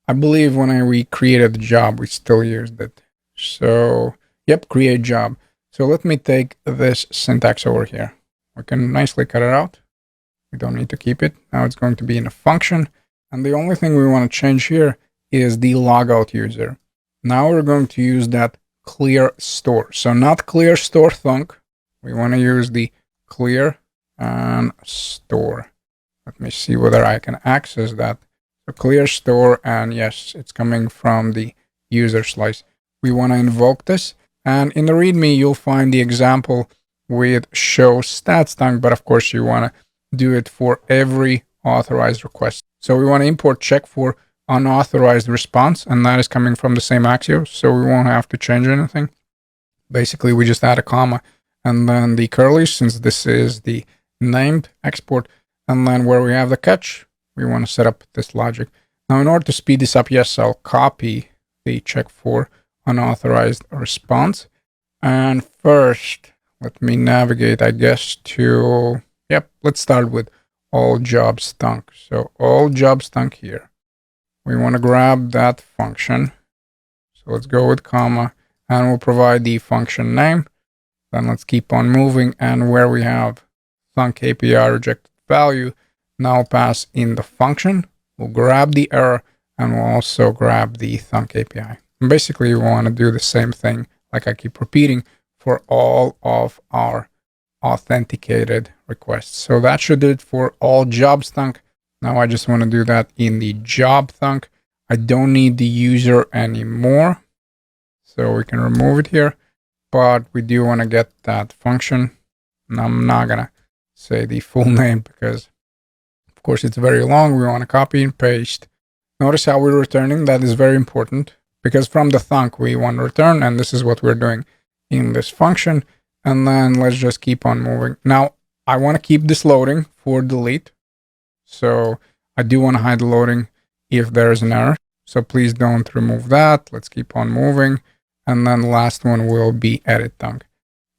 S1: I believe when we created the job, we still used it. So, yep, create job. So let me take this syntax over here. We can nicely cut it out. We don't need to keep it. Now it's going to be in a function. And the only thing we want to change here is the logout user. Now we're going to use that clear store. So not clear store thunk. We want to use the clear and store. Let me see whether I can access that. So clear store, and yes, it's coming from the user slice. We want to invoke this. And in the README, you'll find the example with show stats thunk, but of course you want to do it for every authorized request. So we want to import check for unauthorized response, and that is coming from the same Axios, so we won't have to change anything. Basically, we just add a comma and then the curly, since this is the named export, and then where we have the catch, we want to set up this logic. Now, in order to speed this up, yes, I'll copy the check for unauthorized response. And first, let me navigate, I guess, to, yep, let's start with all jobs thunk. So all jobs thunk here. We want to grab that function. So let's go with comma, and we'll provide the function name. Then let's keep on moving, and where we have thunk API rejected value, now pass in the function. We'll grab the error, and we'll also grab the thunk API. And basically, we want to do the same thing, like I keep repeating, for all of our authenticated requests. So that should do it for all jobs thunk. Now I just want to do that in the job thunk. I don't need the user anymore, so we can remove it here, but we do want to get that function. And I'm not going to say the full name because, of course, it's very long. We want to copy and paste. Notice how we're returning. That is very important because from the thunk, we want to return, and this is what we're doing in this function. And then let's just keep on moving. Now, I want to keep this loading for delete. So I do want to hide the loading if there is an error. So please don't remove that. Let's keep on moving. And then the last one will be edit thunk.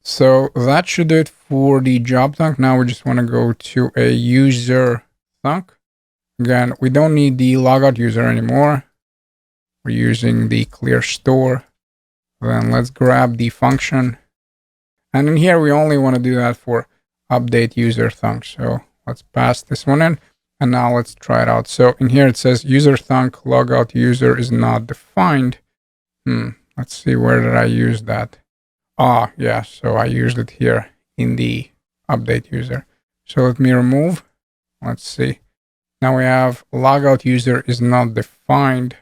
S1: So that should do it for the job thunk. Now we just want to go to a user thunk. Again, we don't need the logout user anymore. We're using the clear store. Then let's grab the function. And in here, we only want to do that for update user thunk. So let's pass this one in. And now let's try it out. So in here, it says user thunk logout user is not defined. Let's see, where did I use that? Ah, yeah, so I used it here in the update user. So let me remove. Let's see. Now we have logout user is not defined.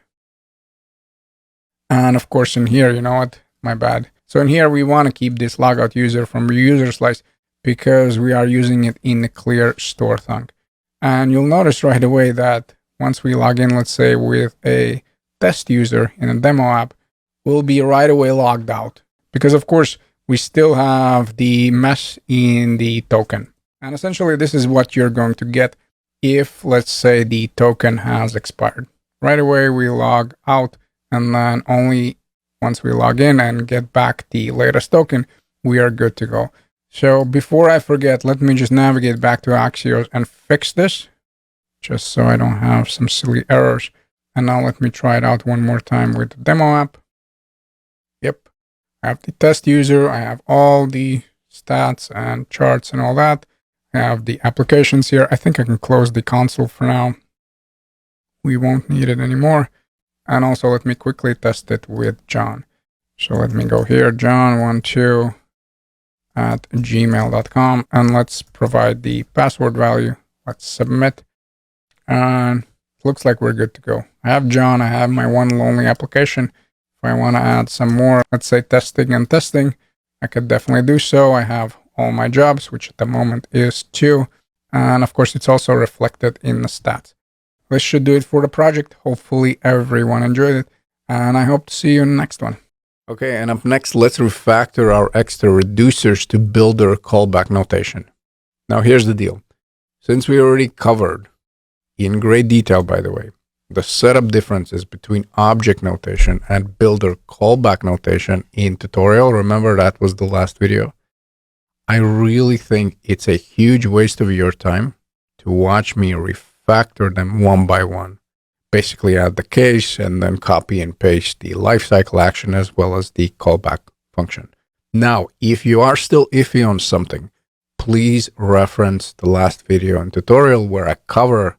S1: And of course in here, you know what? My bad. So in here, we want to keep this logout user from user slice because we are using it in the clear store thunk. And you'll notice right away that once we log in, let's say with a test user in a demo app, we'll be right away logged out. Because of course, we still have the mess in the token. And essentially, this is what you're going to get if, let's say, the token has expired. Right away, we log out, and then only once we log in and get back the latest token, we are good to go. So before I forget, let me just navigate back to Axios and fix this, just so I don't have some silly errors. And now let me try it out one more time with the demo app. Yep, I have the test user, I have all the stats and charts and all that. I have the applications here. I think I can close the console for now. We won't need it anymore. And also let me quickly test it with John. So let me go here, john12@gmail.com, and let's provide the password value. Let's submit. And it looks like we're good to go. I have John, I have my one lonely application. If I want to add some more, let's say testing and testing, I could definitely do so. I have all my jobs, which at the moment is 2. And of course, it's also reflected in the stats. This should do it for the project. Hopefully everyone enjoyed it, and I hope to see you in the next one. Okay, and up next, let's refactor our extra reducers to builder callback notation. Now here's the deal. Since we already covered, in great detail by the way, the setup differences between object notation and builder callback notation in tutorial, remember that was the last video, I really think it's a huge waste of your time to watch me refactor them one by one. Basically add the case and then copy and paste the lifecycle action as well as the callback function. Now, if you are still iffy on something, please reference the last video and tutorial where I cover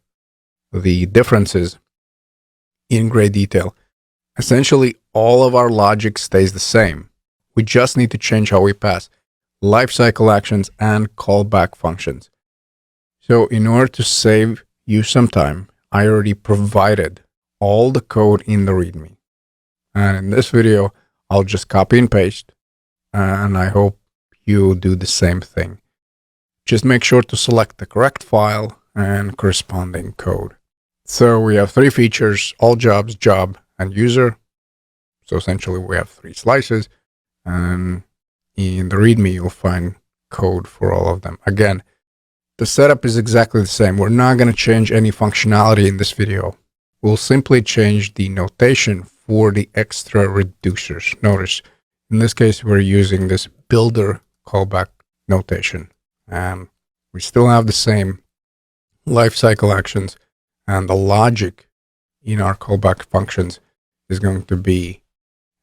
S1: the differences in great detail. Essentially, all of our logic stays the same. We just need to change how we pass lifecycle actions and callback functions. So in order to save you some time, I already provided all the code in the README. And in this video, I'll just copy and paste. And I hope you do the same thing. Just make sure to select the correct file and corresponding code. So we have 3 features, all jobs, job, and user. So essentially we have 3 slices. And in the README, you'll find code for all of them. Again, the setup is exactly the same. We're not going to change any functionality in this video. We'll simply change the notation for the extra reducers. Notice, in this case, we're using this builder callback notation. And we still have the same lifecycle actions, and the logic in our callback functions is going to be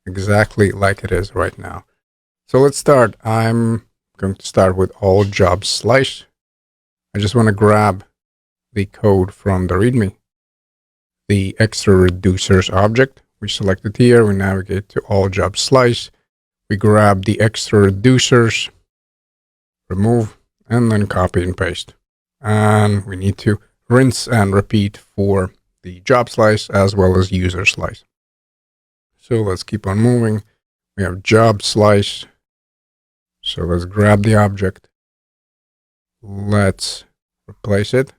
S1: exactly like it is right now. So let's start. I'm going to start with all jobs slice. I just want to grab the code from the README, the extra reducers object. We select it here. We navigate to all jobs slice. We grab the extra reducers, remove, and then copy and paste. And we need to rinse and repeat for the job slice as well as user slice. So let's keep on moving. We have job slice. So let's grab the object. Let's replace it.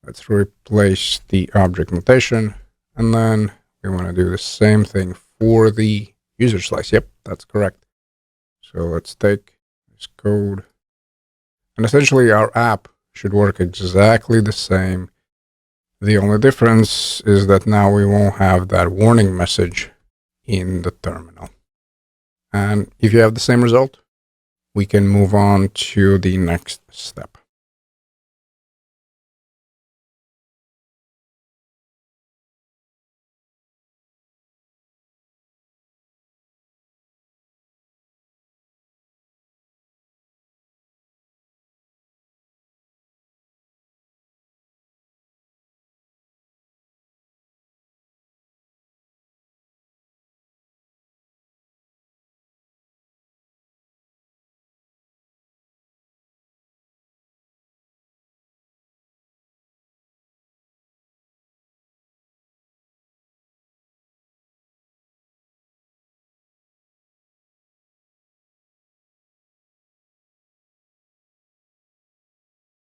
S1: Let's replace the object notation. And then we want to do the same thing for the user slice. Yep, that's correct. So let's take this code. And essentially our app should work exactly the same. The only difference is that now we won't have that warning message in the terminal. And if you have the same result, we can move on to the next step.